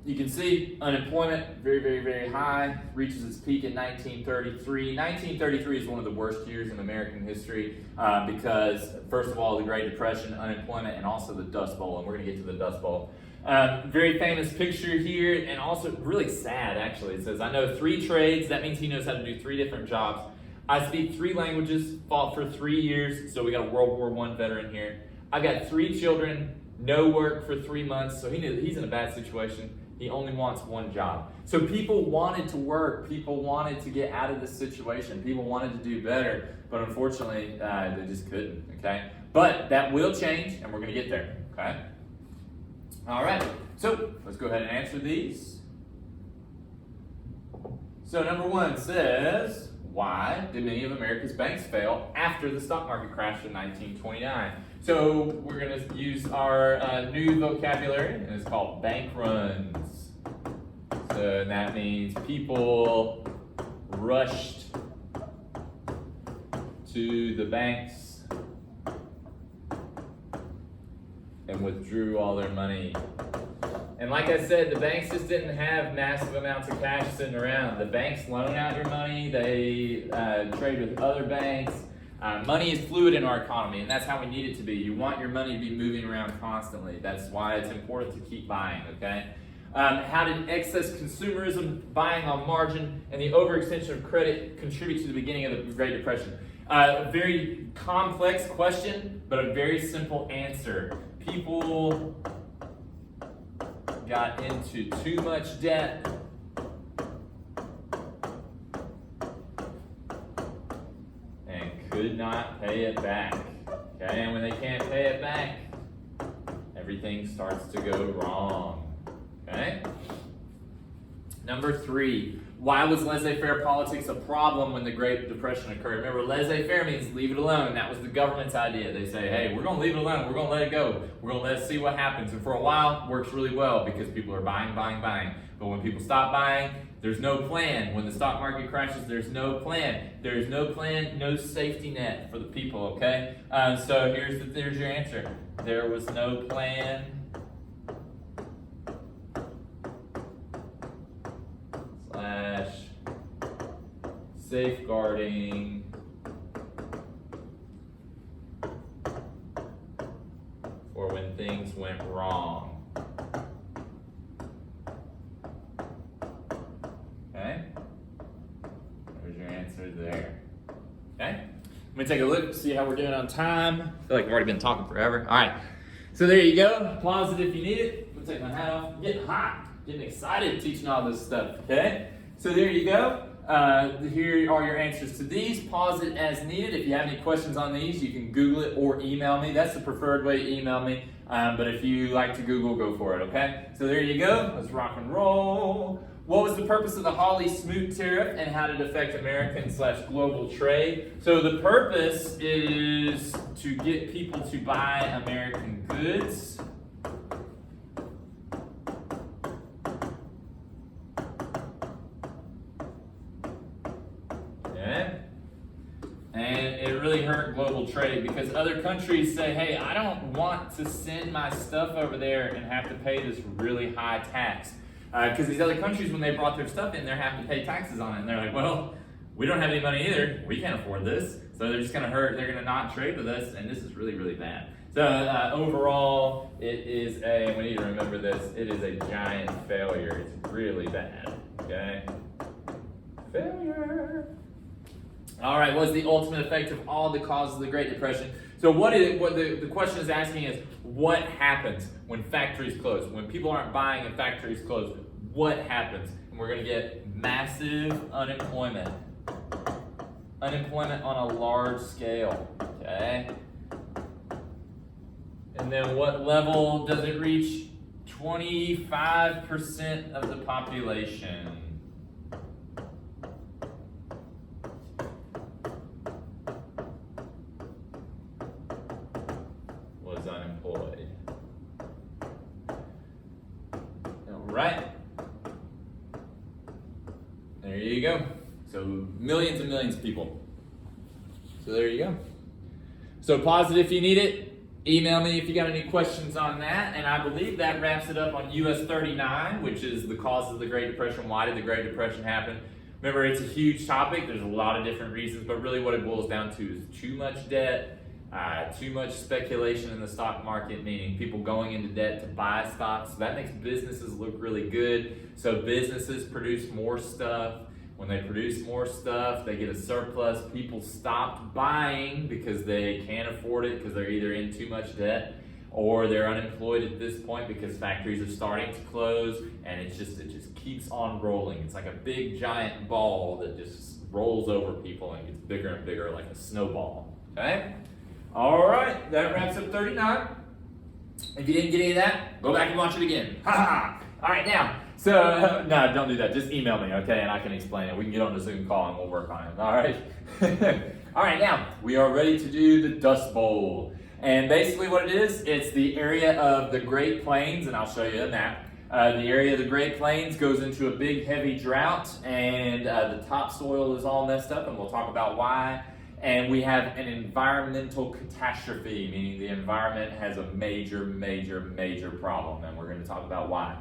you can see unemployment, very, very, very high, reaches its peak in 1933. 1933 is one of the worst years in American history because, first of all, the Great Depression, unemployment, and also the Dust Bowl. And we're going to get to the Dust Bowl. Very famous picture here, and also really sad, actually. It says, I know 3 trades. That means he knows how to do 3 different jobs. I speak 3 languages, fought for 3 years, so we got a World War I veteran here. I got 3 children, no work for 3 months, so he's in a bad situation. He only wants 1 job. So people wanted to work. People wanted to get out of this situation. People wanted to do better, but unfortunately, they just couldn't, okay? But that will change, and we're going to get there, okay? All right, so let's go ahead and answer these. So number 1 says, why did many of America's banks fail after the stock market crashed in 1929? So we're going to use our new vocabulary, and it's called bank runs. So that means people rushed to the banks and withdrew all their money. And like I said, the banks just didn't have massive amounts of cash sitting around. The banks loan out your money, they trade with other banks. Money is fluid in our economy, and that's how we need it to be. You want your money to be moving around constantly. That's why it's important to keep buying, okay? How did excess consumerism, buying on margin, and the overextension of credit contribute to the beginning of the Great Depression? A very complex question, but a very simple answer. People got into too much debt and could not pay it back. Okay, and when they can't pay it back, everything starts to go wrong. Okay? Number 3, why was laissez-faire politics a problem when the Great Depression occurred? Remember, laissez-faire means leave it alone. That was the government's idea. They say, hey, we're going to leave it alone. We're going to let it go. We're going to let it see what happens. And for a while, it works really well because people are buying, buying, buying. But when people stop buying, there's no plan. When the stock market crashes, there's no plan. There's no plan, no safety net for the people, okay? So here's your answer. There was no plan. Safeguarding for when things went wrong. Okay? There's your answer there. Okay? Let me take a look, see how we're doing on time. I feel like I've already been talking forever. All right. So there you go. Pause it if you need it. I'm gonna take my hat off. I'm getting hot. Getting excited teaching all this stuff. Okay? So there you go. Here are your answers to these. Pause it as needed. If you have any questions on these, you can Google it or email me. That's the preferred way to email me. But if you like to Google, go for it, okay? So there you go. Let's rock and roll. What was the purpose of the Smoot tariff and how did it affect American/global trade? So the purpose is to get people to buy American goods. And it really hurt global trade because other countries say, hey, I don't want to send my stuff over there and have to pay this really high tax. Because these other countries, when they brought their stuff in, they're having to pay taxes on it. And they're like, well, we don't have any money either. We can't afford this. So they're just going to hurt. They're going to not trade with us. And this is really, really bad. So overall, it is we need to remember this, it is a giant failure. It's really bad. Okay? Failure. All right, what's the ultimate effect of all the causes of the Great Depression? So what the question is asking is, what happens when factories close? When people aren't buying and factories close, what happens? And we're going to get massive unemployment. Unemployment on a large scale, okay? And then what level does it reach? 25% of the population. Unemployed. All right. go. So millions and millions of people. So there you go. So pause it if you need it. Email me if you got any questions on that. And I believe that wraps it up on US 39, which is the cause of the Great Depression. Why did the Great Depression happen? Remember, it's a huge topic. There's a lot of different reasons, but really what it boils down to is too much debt, too much speculation in the stock market, meaning people going into debt to buy stocks. So that makes businesses look really good. So businesses produce more stuff. When they produce more stuff, they get a surplus. People stop buying because they can't afford it because they're either in too much debt or they're unemployed at this point because factories are starting to close, and it just keeps on rolling. It's like a big giant ball that just rolls over people and gets bigger and bigger like a snowball. Okay? All right, that wraps up 39. If you didn't get any of that, go back and watch it again. Ha ha! All right, now. So, no, don't do that. Just email me, okay, and I can explain it. We can get on the Zoom call and we'll work on it, all right? All right, now, we are ready to do the Dust Bowl. And basically what it is, it's the area of the Great Plains, and I'll show you a map. The area of the Great Plains goes into a big, heavy drought, and the topsoil is all messed up, and we'll talk about why. And we have an environmental catastrophe, meaning the environment has a major, major, major problem, and we're going to talk about why.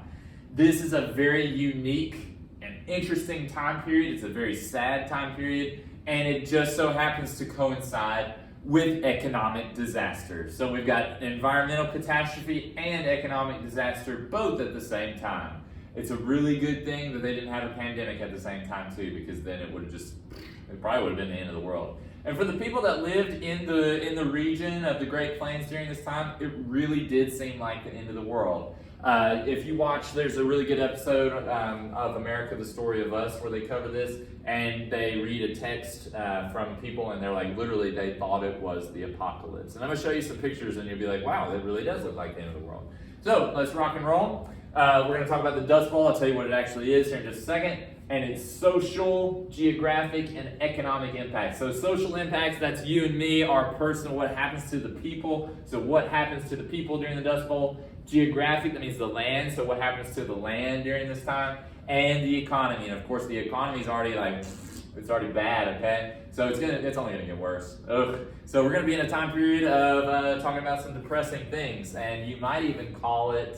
This is a very unique and interesting time period. It's a very sad time period, and it just so happens to coincide with economic disaster. So we've got environmental catastrophe and economic disaster both at the same time. It's a really good thing that they didn't have a pandemic at the same time too, because then it probably would have been the end of the world. And for the people that lived in the region of the Great Plains during this time, it really did seem like the end of the world. If you watch, there's a really good episode of America, the Story of Us, where they cover this, and they read a text from people, and they're like, literally, they thought it was the apocalypse. And I'm going to show you some pictures, and you'll be like, wow, that really does look like the end of the world. So, let's rock and roll. We're going to talk about the Dust Bowl. I'll tell you what it actually is here in just a second. And it's social, geographic, and economic impacts. So social impacts, that's you and me, our personal, what happens to the people. So what happens to the people during the Dust Bowl? Geographic, that means the land, so what happens to the land during this time? And the economy, and of course the economy is already it's already bad, okay? So it's only gonna get worse. Ugh. So we're gonna be in a time period of talking about some depressing things, and you might even call it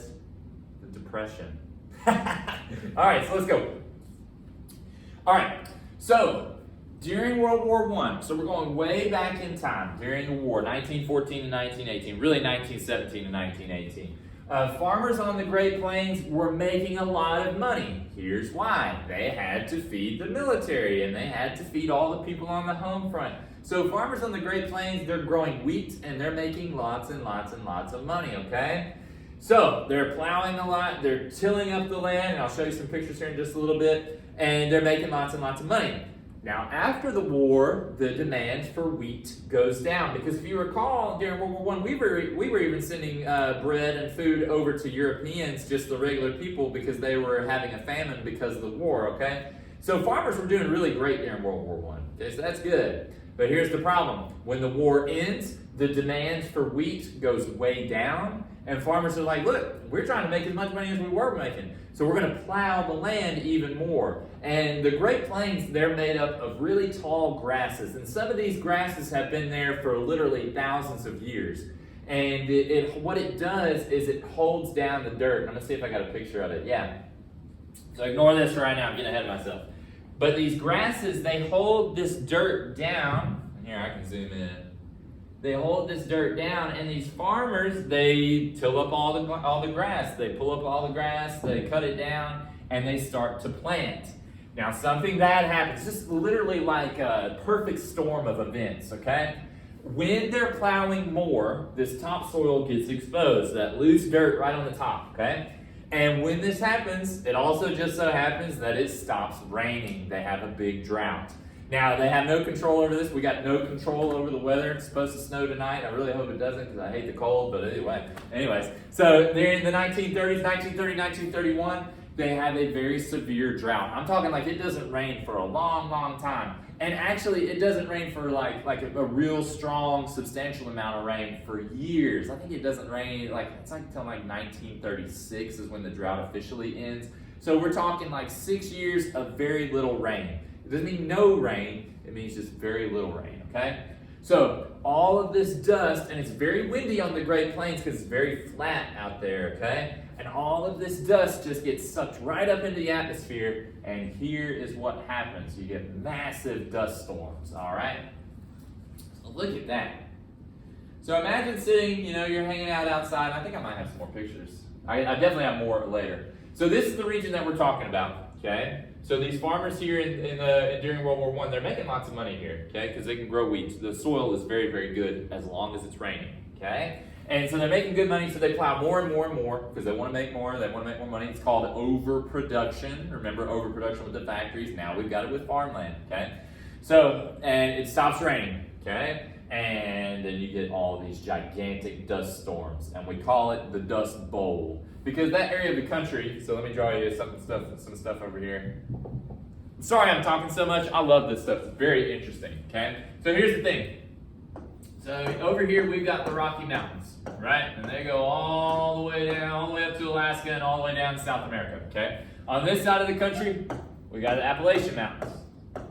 the Depression. All right, so let's go. All right, so during World War I, so we're going way back in time, during the war, 1914 to 1918, really 1917 to 1918. Farmers on the Great Plains were making a lot of money. Here's why. They had to feed the military, and they had to feed all the people on the home front. So farmers on the Great Plains, they're growing wheat, and they're making lots and lots and lots of money, okay? So they're plowing a lot, they're tilling up the land, and I'll show you some pictures here in just a little bit, and they're making lots and lots of money. Now, after the war, the demand for wheat goes down, because if you recall, during World War I, we were even sending bread and food over to Europeans, just the regular people, because they were having a famine because of the war, okay? So farmers were doing really great during World War I, okay? So that's good. But here's the problem. When the war ends, the demand for wheat goes way down, and farmers are like, look, we're trying to make as much money as we were making, so we're going to plow the land even more. And the Great Plains, they're made up of really tall grasses, and some of these grasses have been there for literally thousands of years. And what it does is it holds down the dirt. I'm going to see if I got a picture of it. Yeah. So ignore this right now. I'm getting ahead of myself. But these grasses, they hold this dirt down. Here, I can zoom in. They hold this dirt down, and these farmers, they till up all the grass. They pull up all the grass, they cut it down, and they start to plant. Now, something bad happens. This is literally like a perfect storm of events, okay? When they're plowing more, this topsoil gets exposed, that loose dirt right on the top, okay? And when this happens, it also just so happens that it stops raining. They have a big drought. Now, they have no control over this. We got no control over the weather. It's supposed to snow tonight. I really hope it doesn't because I hate the cold, but anyways. So they're in the 1930s, 1930, 1931. They have a very severe drought. I'm talking like it doesn't rain for a long, long time. And actually, it doesn't rain for like a real strong, substantial amount of rain for years. I think it doesn't rain, it's like until like 1936 is when the drought officially ends. So we're talking like 6 years of very little rain. It doesn't mean no rain, it means just very little rain, okay? So all of this dust, and it's very windy on the Great Plains because it's very flat out there, okay? And all of this dust just gets sucked right up into the atmosphere, and here is what happens. You get massive dust storms, all right? So look at that. So imagine sitting, you're hanging out outside. I think I might have some more pictures. I definitely have more later. So this is the region that we're talking about, okay? So these farmers here during World War I, they're making lots of money here, okay? Because they can grow wheat. The soil is very, very good as long as it's raining, okay? And so they're making good money, so they plow more and more and more because they want to make more. They want to make more money. It's called overproduction. Remember overproduction with the factories. Now we've got it with farmland, okay? So, and it stops raining, okay? And then you get all these gigantic dust storms, and we call it the Dust Bowl because that area of the country. So let me draw you some stuff over here. Sorry, I'm talking so much. I love this stuff. It's very interesting. Okay, so here's the thing. So over here we've got the Rocky Mountains, right, and they go all the way down, all the way up to Alaska, and all the way down to South America. Okay, on this side of the country we got the Appalachian Mountains,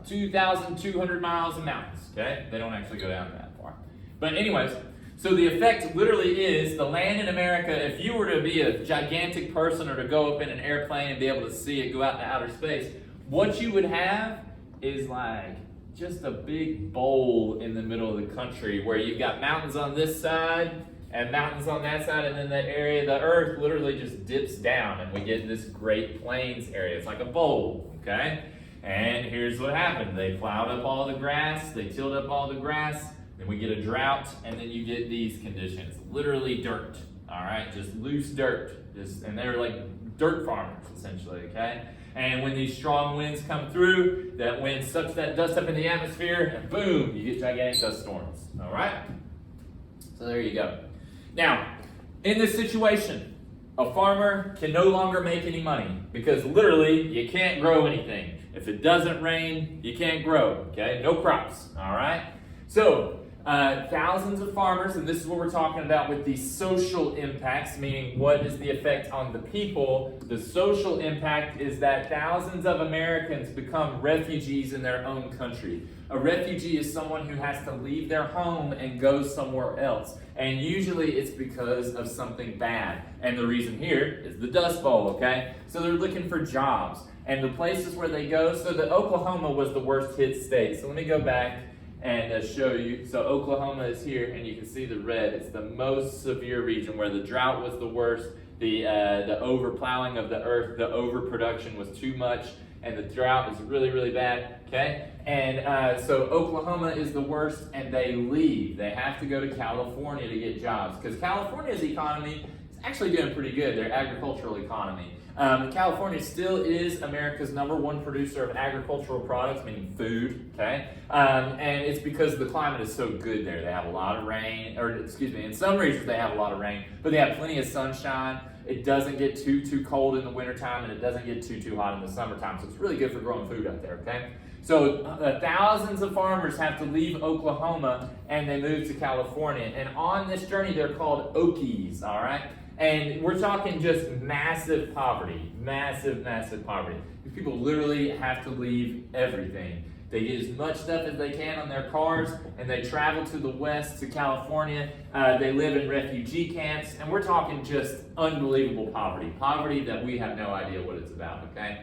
2,200 miles of mountains. Okay, they don't actually go down that far. But anyways, so the effect literally is the land in America, if you were to be a gigantic person or to go up in an airplane and be able to see it go out into outer space, what you would have is like just a big bowl in the middle of the country where you've got mountains on this side and mountains on that side, and then that area, the earth literally just dips down and we get this Great Plains area. It's like a bowl, okay? And here's what happened. They plowed up all the grass, they tilled up all the grass, then we get a drought, and then you get these conditions. Literally dirt, all right? Just loose dirt. And they're like dirt farmers, essentially, okay? And when these strong winds come through, that wind sucks that dust up in the atmosphere, and boom, you get gigantic dust storms, all right? So there you go. Now, in this situation, a farmer can no longer make any money because literally you can't grow anything. If it doesn't rain, you can't grow, okay? No crops, all right? So, thousands of farmers, and this is what we're talking about with the social impacts, meaning what is the effect on the people. The social impact is that thousands of Americans become refugees in their own country. A refugee is someone who has to leave their home and go somewhere else. And usually it's because of something bad. And the reason here is the Dust Bowl, okay? So they're looking for jobs. And the places where they go, so the Oklahoma was the worst hit state. So let me go back and show you. So Oklahoma is here, and you can see the red. It's the most severe region where the drought was the worst. The overplowing of the earth, the overproduction was too much, and the drought is really, really bad, okay? And so Oklahoma is the worst, and they leave. They have to go to California to get jobs, because California's economy is actually doing pretty good, their agricultural economy. California still is America's #1 producer of agricultural products, meaning food, okay? And it's because the climate is so good there. They have a lot of rain, or excuse me, in some regions they have a lot of rain, but they have plenty of sunshine. It doesn't get too cold in the wintertime, and it doesn't get too hot in the summertime, so it's really good for growing food out there, okay? So thousands of farmers have to leave Oklahoma, and they move to California. And on this journey, they're called Okies, all right? And we're talking just massive poverty, massive poverty. These people literally have to leave everything. They get as much stuff as they can on their cars, and they travel to the west, to California. They live in refugee camps, and we're talking just unbelievable poverty. Poverty that we have no idea what it's about, okay?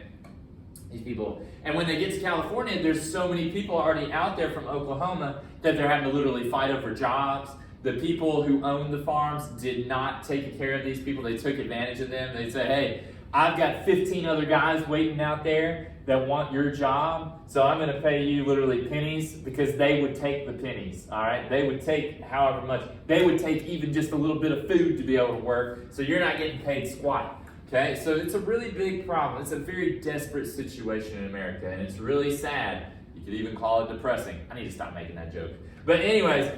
These people, and when they get to California, there's so many people already out there from Oklahoma that they're having to literally fight over jobs. The people who owned the farms did not take care of these people. They took advantage of them. They say, hey, I've got 15 other guys waiting out there that want your job, so I'm going to pay you literally pennies, because they would take the pennies, all right? They would take however much. They would take even just a little bit of food to be able to work, so you're not getting paid squat, okay? So it's a really big problem. It's a very desperate situation in America, and it's really sad. You could even call it depressing. I need to stop making that joke. But anyways,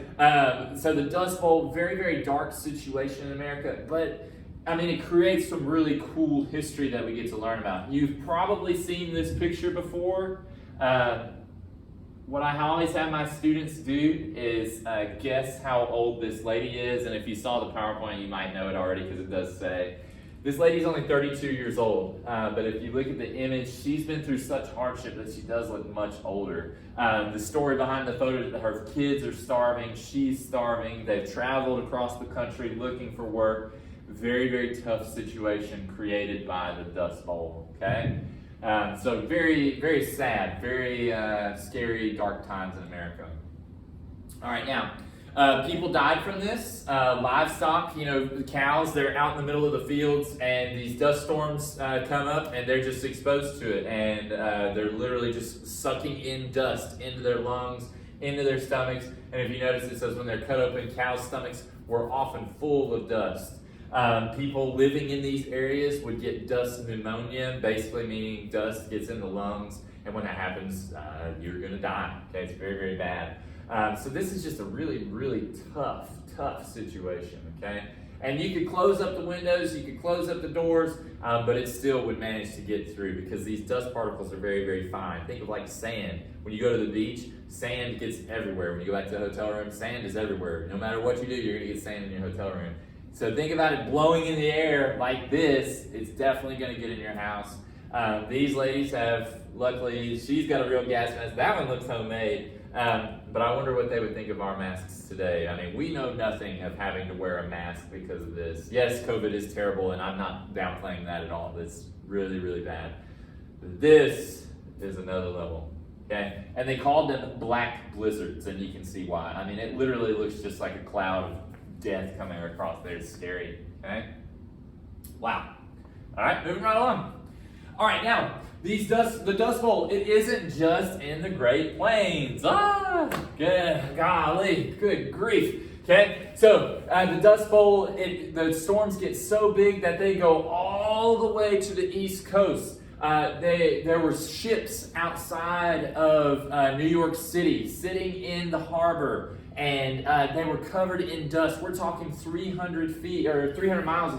so the Dust Bowl, very, very dark situation in America, but I mean, it creates some really cool history that we get to learn about. You've probably seen this picture before. What I always have my students do is guess how old this lady is, and if you saw the PowerPoint, you might know it already because it does say. This lady's only 32 years old, but if you look at the image, she's been through such hardship that she does look much older. The story behind the photo, her kids are starving, she's starving, they've traveled across the country looking for work. Very, very tough situation created by the Dust Bowl, okay? So very, very sad, very scary, dark times in America. All right, now, people died from this. Livestock, the cows, they're out in the middle of the fields and these dust storms come up and they're just exposed to it. And they're literally just sucking in dust into their lungs, into their stomachs. And if you notice, it says when they're cut open, cows' stomachs were often full of dust. People living in these areas would get dust pneumonia, basically meaning dust gets in the lungs. And when that happens, you're going to die. Okay, it's very, very bad. So this is just a really, really tough situation, okay? And you could close up the windows, you could close up the doors, but it still would manage to get through because these dust particles are very, very fine. Think of like sand. When you go to the beach, sand gets everywhere. When you go back to the hotel room, sand is everywhere. No matter what you do, you're gonna get sand in your hotel room. So think about it blowing in the air like this, it's definitely gonna get in your house. These ladies have, luckily, she's got a real gas mask. That one looks homemade. But I wonder what they would think of our masks today. I mean, we know nothing of having to wear a mask because of this. Yes, COVID is terrible, and I'm not downplaying that at all. It's really, really bad. But this is another level, okay? And they called them black blizzards, and you can see why. I mean, it literally looks just like a cloud of death coming across there. It's scary, okay? Wow. All right, moving right along. All right, now, the Dust Bowl, it isn't just in the Great Plains. Golly, good grief. Okay, so the Dust Bowl, the storms get so big that they go all the way to the East Coast. There were ships outside of New York City sitting in the harbor, and they were covered in dust. We're talking 300 miles,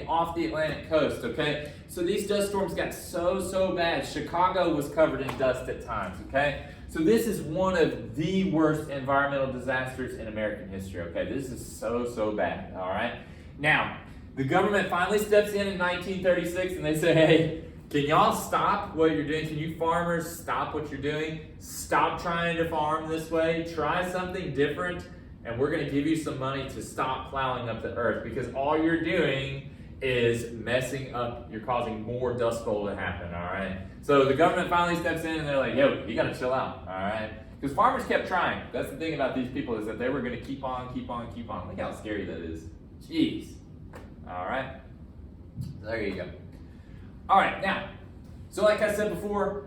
off the Atlantic coast, okay? So these dust storms got so bad. Chicago was covered in dust at times, okay? So this is one of the worst environmental disasters in American history, okay? This is so bad, all right? Now, the government finally steps in 1936 and they say, hey, can y'all stop what you're doing? Can you farmers stop what you're doing? Stop trying to farm this way. Try something different, and we're going to give you some money to stop plowing up the earth because all you're doing is messing up. You're causing more Dust Bowl to happen, all right? So the government finally steps in, and they're like, yo, you got to chill out, all right? Because farmers kept trying. That's the thing about these people is that they were going to keep on. Look how scary that is. Jeez. All right? There you go. All right, now, so like I said before,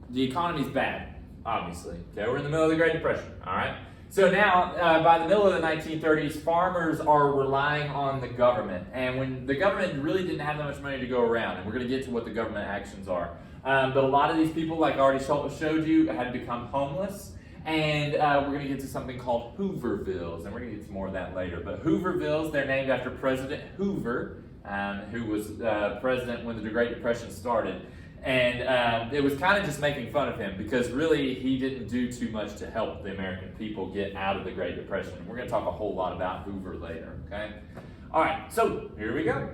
the economy's bad, obviously. Okay, we're in the middle of the Great Depression, all right? So now, by the middle of the 1930s, farmers are relying on the government. And when the government really didn't have that much money to go around, and we're going to get to what the government actions are. But a lot of these people, like I already showed you, had become homeless. And we're going to get to something called Hoovervilles, and we're going to get to more of that later. But Hoovervilles, they're named after President Hoover, who was president when the Great Depression started. And it was kind of just making fun of him because really he didn't do too much to help the American people get out of the Great Depression. We're going to talk a whole lot about Hoover later, okay? All right, so here we go.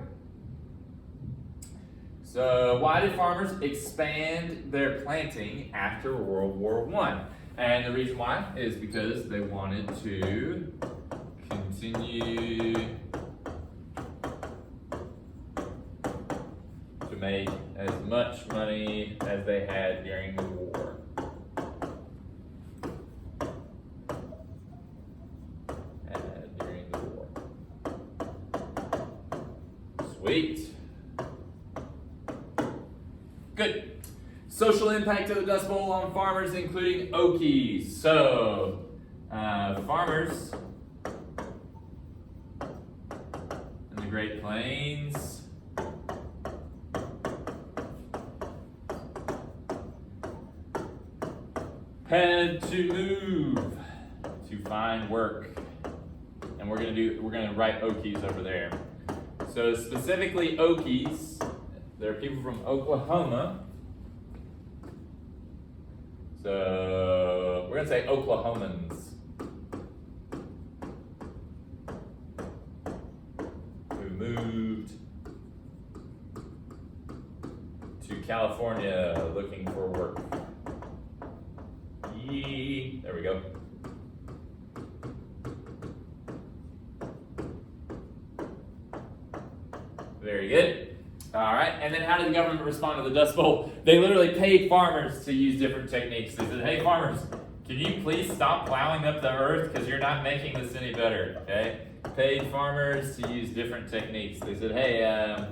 So why did farmers expand their planting after World War I? And the reason why is because they wanted to continue to make as much money as they had during the war. Sweet. Good. Social impact of the Dust Bowl on farmers, including Okies. So, farmers in the Great Plains had to move to find work, and we're gonna write Okies over there. So specifically Okies, they're people from Oklahoma. So we're gonna say Oklahomans who moved to California looking for work. There we go. Very good. All right, and then how did the government respond to the Dust Bowl? They literally paid farmers to use different techniques. They said, hey, farmers, can you please stop plowing up the earth because you're not making this any better, okay? Paid farmers to use different techniques. They said, hey,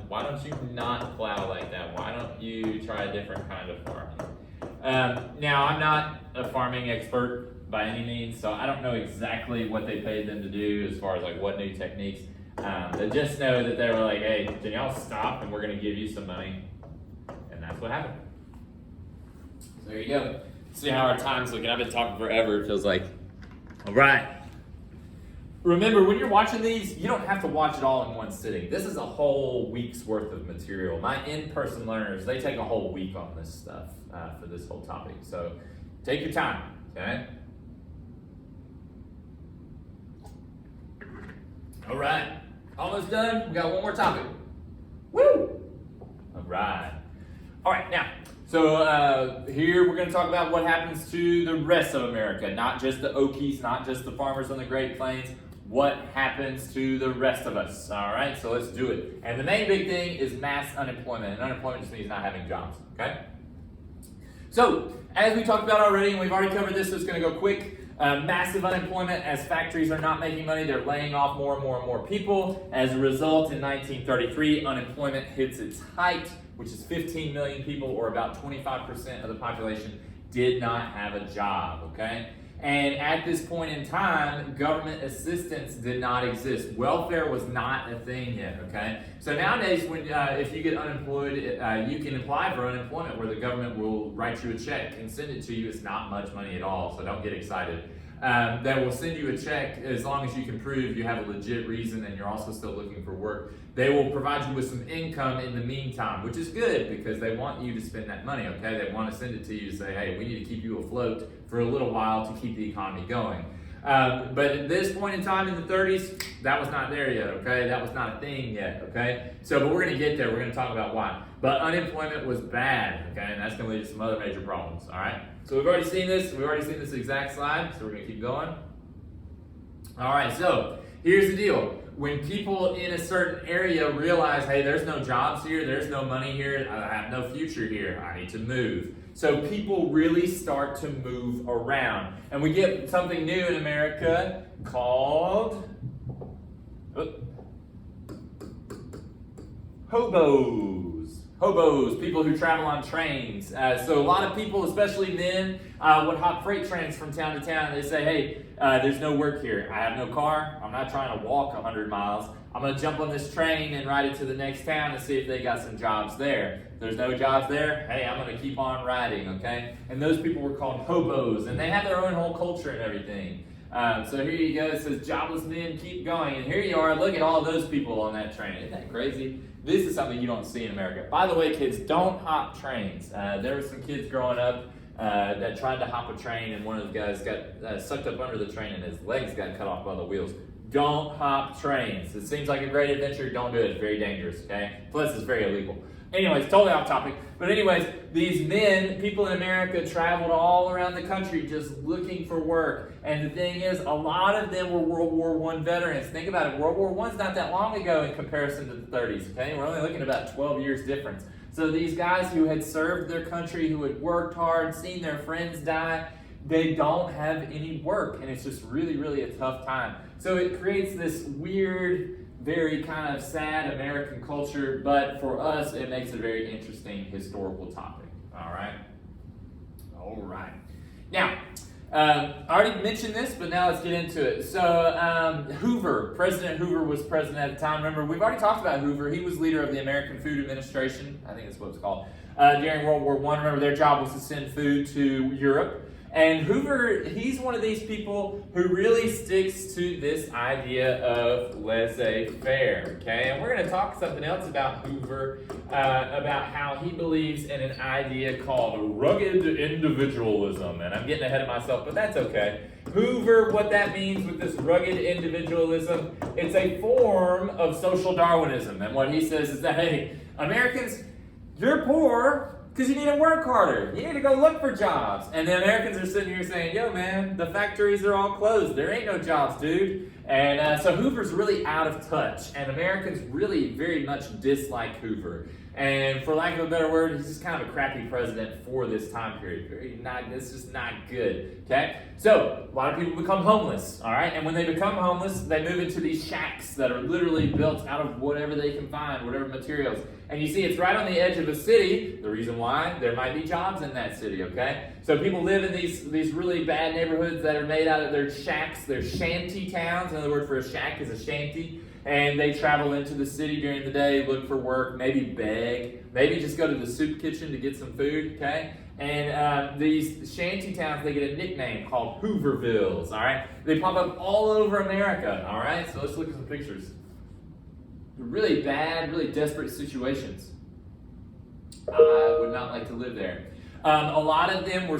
why don't you not plow like that? Why don't you try a different kind of farming? Now, I'm not a farming expert by any means, so I don't know exactly what they paid them to do as far as like what new techniques. But just know that they were like, hey, can y'all stop and we're going to give you some money? And that's what happened. So there you go. See how our time's looking. I've been talking forever, it feels like. All right. Remember, when you're watching these, you don't have to watch it all in one sitting. This is a whole week's worth of material. My in-person learners, they take a whole week on this stuff for this whole topic. So take your time, okay? All right. Almost done. We got one more topic. Woo! All right. All right, now, so here we're going to talk about what happens to the rest of America, not just the Okies, not just the farmers on the Great Plains. What happens to the rest of us? All right, so let's do it. And the main big thing is mass unemployment. And unemployment just means not having jobs, okay? So, as we talked about already, and we've already covered this, so it's going to go quick. Massive unemployment as factories are not making money. They're laying off more and more and more people. As a result, in 1933, unemployment hits its height, which is 15 million people, or about 25% of the population, did not have a job, okay? And at this point in time, government assistance did not exist. Welfare was not a thing yet, okay? So nowadays, when if you get unemployed, you can apply for unemployment where the government will write you a check and send it to you. It's not much money at all, so don't get excited. They will send you a check as long as you can prove you have a legit reason and you're also still looking for work. They will provide you with some income in the meantime, which is good because they want you to spend that money, okay? They want to send it to you to say, hey, we need to keep you afloat for a little while to keep the economy going. But at this point in time in the 30s, that was not there yet, okay? That was not a thing yet, okay? So, but we're going to get there. We're going to talk about why. But unemployment was bad, okay? And that's going to lead to some other major problems, all right? So we've already seen this. We've already seen this exact slide, so we're going to keep going. All right, so here's the deal. When people in a certain area realize, hey, there's no jobs here, there's no money here, I have no future here, I need to move. So people really start to move around. And we get something new in America called Hobos. Hobos, people who travel on trains. So a lot of people, especially men, would hop freight trains from town to town. And they say, hey, there's no work here. I have no car. I'm not trying to walk 100 miles. I'm going to jump on this train and ride it to the next town and see if they got some jobs there. If there's no jobs there, hey, I'm going to keep on riding, okay? And those people were called hobos, and they have their own whole culture and everything. So here you go. It says, jobless men keep going. And here you are. Look at all those people on that train. Isn't that crazy? This is something you don't see in America. By the way, kids, don't hop trains. There were some kids growing up that tried to hop a train, and one of the guys got sucked up under the train, and his legs got cut off by the wheels. Don't hop trains. It seems like a great adventure. Don't do it. It's very dangerous, okay? Plus, it's very illegal. Anyways, totally off topic. But anyways, these men, people in America, traveled all around the country just looking for work. And the thing is, a lot of them were World War I veterans. Think about it. World War I's not that long ago in comparison to the 30s, okay? We're only looking at about 12 years difference. So these guys who had served their country, who had worked hard, seen their friends die, they don't have any work. And it's just really, really a tough time. So it creates this weird, very kind of sad American culture, but for us, it makes a very interesting historical topic. All right? All right. Now, I already mentioned this, but now let's get into it. So, Hoover, President Hoover was president at the time. Remember, we've already talked about Hoover. He was leader of the American Food Administration. I think that's what it's called. During World War I, remember, their job was to send food to Europe. And Hoover, he's one of these people who really sticks to this idea of laissez-faire, okay? And we're going to talk something else about Hoover, about how he believes in an idea called rugged individualism. And I'm getting ahead of myself, but that's okay. Hoover, what that means with this rugged individualism, it's a form of social Darwinism. And what he says is that, hey, Americans, you're poor because you need to work harder. You need to go look for jobs. And the Americans are sitting here saying, yo, man, the factories are all closed. There ain't no jobs, dude. And so Hoover's really out of touch. And Americans really very much dislike Hoover. And for lack of a better word, he's just kind of a crappy president for this time period. It's just not good, okay? So, a lot of people become homeless, all right? And when they become homeless, they move into these shacks that are literally built out of whatever they can find, whatever materials. And you see, it's right on the edge of a city. The reason why, there might be jobs in that city, okay? So people live in these really bad neighborhoods that are made out of their shacks. They're shanty towns. Another word for a shack is a shanty. And they travel into the city during the day, look for work, maybe beg, maybe just go to the soup kitchen to get some food, okay? And these shanty towns, they get a nickname called Hoovervilles, all right? They pop up all over America, all right? So let's look at some pictures. Really bad, really desperate situations. I would not like to live there. A lot of them were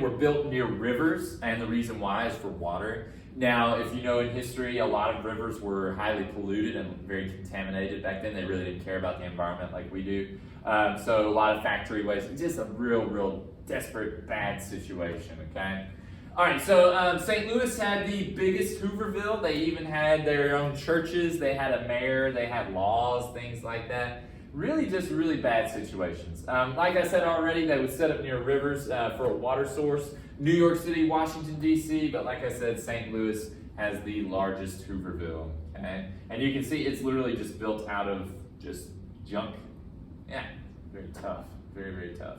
built near rivers, and the reason why is for water. Now, if you know in history, a lot of rivers were highly polluted and very contaminated back then. They really didn't care about the environment like we do. So a lot of factory waste, just a real desperate, bad situation, okay? All right, so St. Louis had the biggest Hooverville. They even had their own churches. They had a mayor. They had laws, things like that. Really bad situations. Like I said already, they would set up near rivers for a water source. New York City, Washington, D.C., but like I said, St. Louis has the largest Hooverville, okay? And you can see it's literally just built out of just junk. Yeah, very tough, very tough.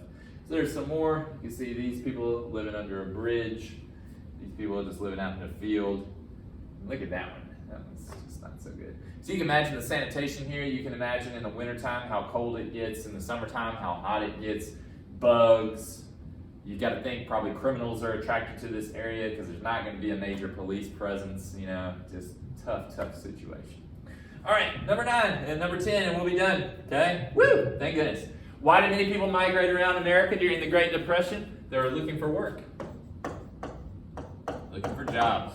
So there's some more. You can see these people living under a bridge. These people are just living out in a field. Look at that one. That one's just not so good. So you can imagine the sanitation here. You can imagine in the wintertime how cold it gets. In the summertime, how hot it gets. Bugs. You got to think probably criminals are attracted to this area because there's not going to be a major police presence. You know, just tough situation. All right, number 9 and number 10, and we'll be done. Okay? Woo! Thank goodness. Why did many people migrate around America during the Great Depression? They were looking for work, looking for jobs.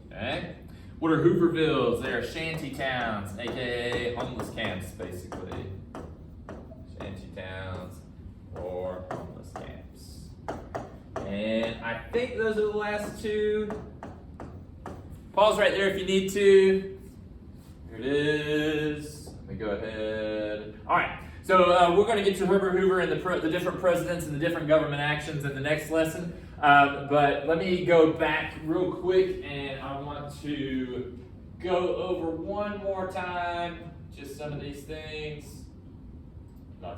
Okay? What are Hoovervilles? They are shanty towns, aka homeless camps, basically. Shanty towns or homeless camps. And I think those are the last 2. Pause right there if you need to. Here it is. Let me go ahead. All right. So we're going to get to Herbert Hoover and the different presidents and the different government actions in the next lesson. But let me go back real quick, and I want to go over one more time just some of these things. So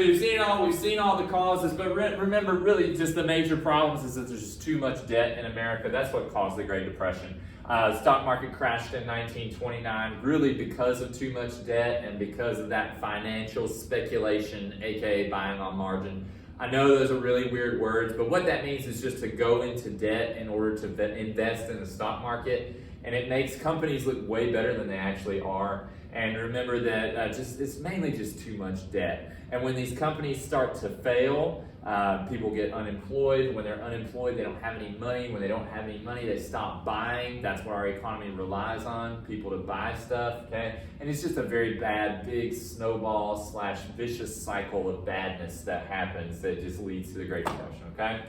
you've seen it all, we've seen all the causes, but remember really just the major problems is that there's just too much debt in America. That's what caused the Great Depression. The stock market crashed in 1929 really because of too much debt and because of that financial speculation, aka buying on margin. I know those are really weird words, but what that means is just to go into debt in order to invest in the stock market, and it makes companies look way better than they actually are. And remember that it's mainly just too much debt. And when these companies start to fail, people get unemployed. When they're unemployed, they don't have any money. When they don't have any money, they stop buying. That's what our economy relies on, people to buy stuff, okay? And it's just a very bad, big snowball / vicious cycle of badness that happens that just leads to the Great Depression, okay?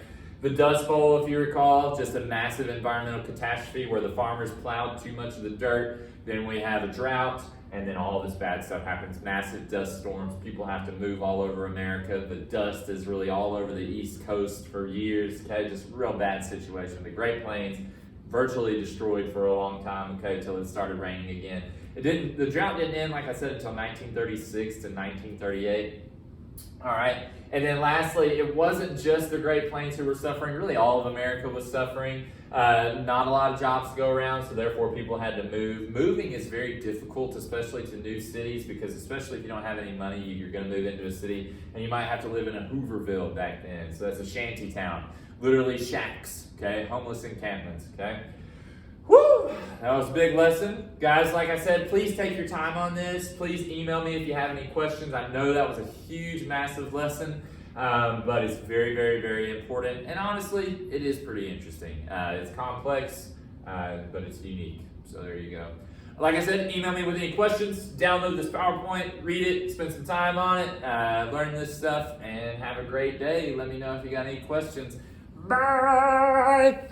The Dust Bowl, if you recall, just a massive environmental catastrophe where the farmers plowed too much of the dirt. Then we have a drought. And then all this bad stuff happens, massive dust storms. People have to move all over America. The dust is really all over the East Coast for years, okay? Just real bad situation. The Great Plains virtually destroyed for a long time, okay, until it started raining again. The drought didn't end, like I said, until 1936 to 1938. All right. And then lastly, it wasn't just the Great Plains who were suffering. Really, all of America was suffering. Not a lot of jobs to go around, so therefore people had to move. Moving is very difficult, especially to new cities, because especially if you don't have any money, you're going to move into a city, and you might have to live in a Hooverville back then. So that's a shanty town. Literally shacks, okay? Homeless encampments, okay? Woo! That was a big lesson. Guys, like I said, please take your time on this. Please email me if you have any questions. I know that was a huge, massive lesson, but it's very, very, very important. And honestly, it is pretty interesting. It's complex, but it's unique. So there you go. Like I said, email me with any questions. Download this PowerPoint, read it, spend some time on it, learn this stuff, and have a great day. Let me know if you got any questions. Bye!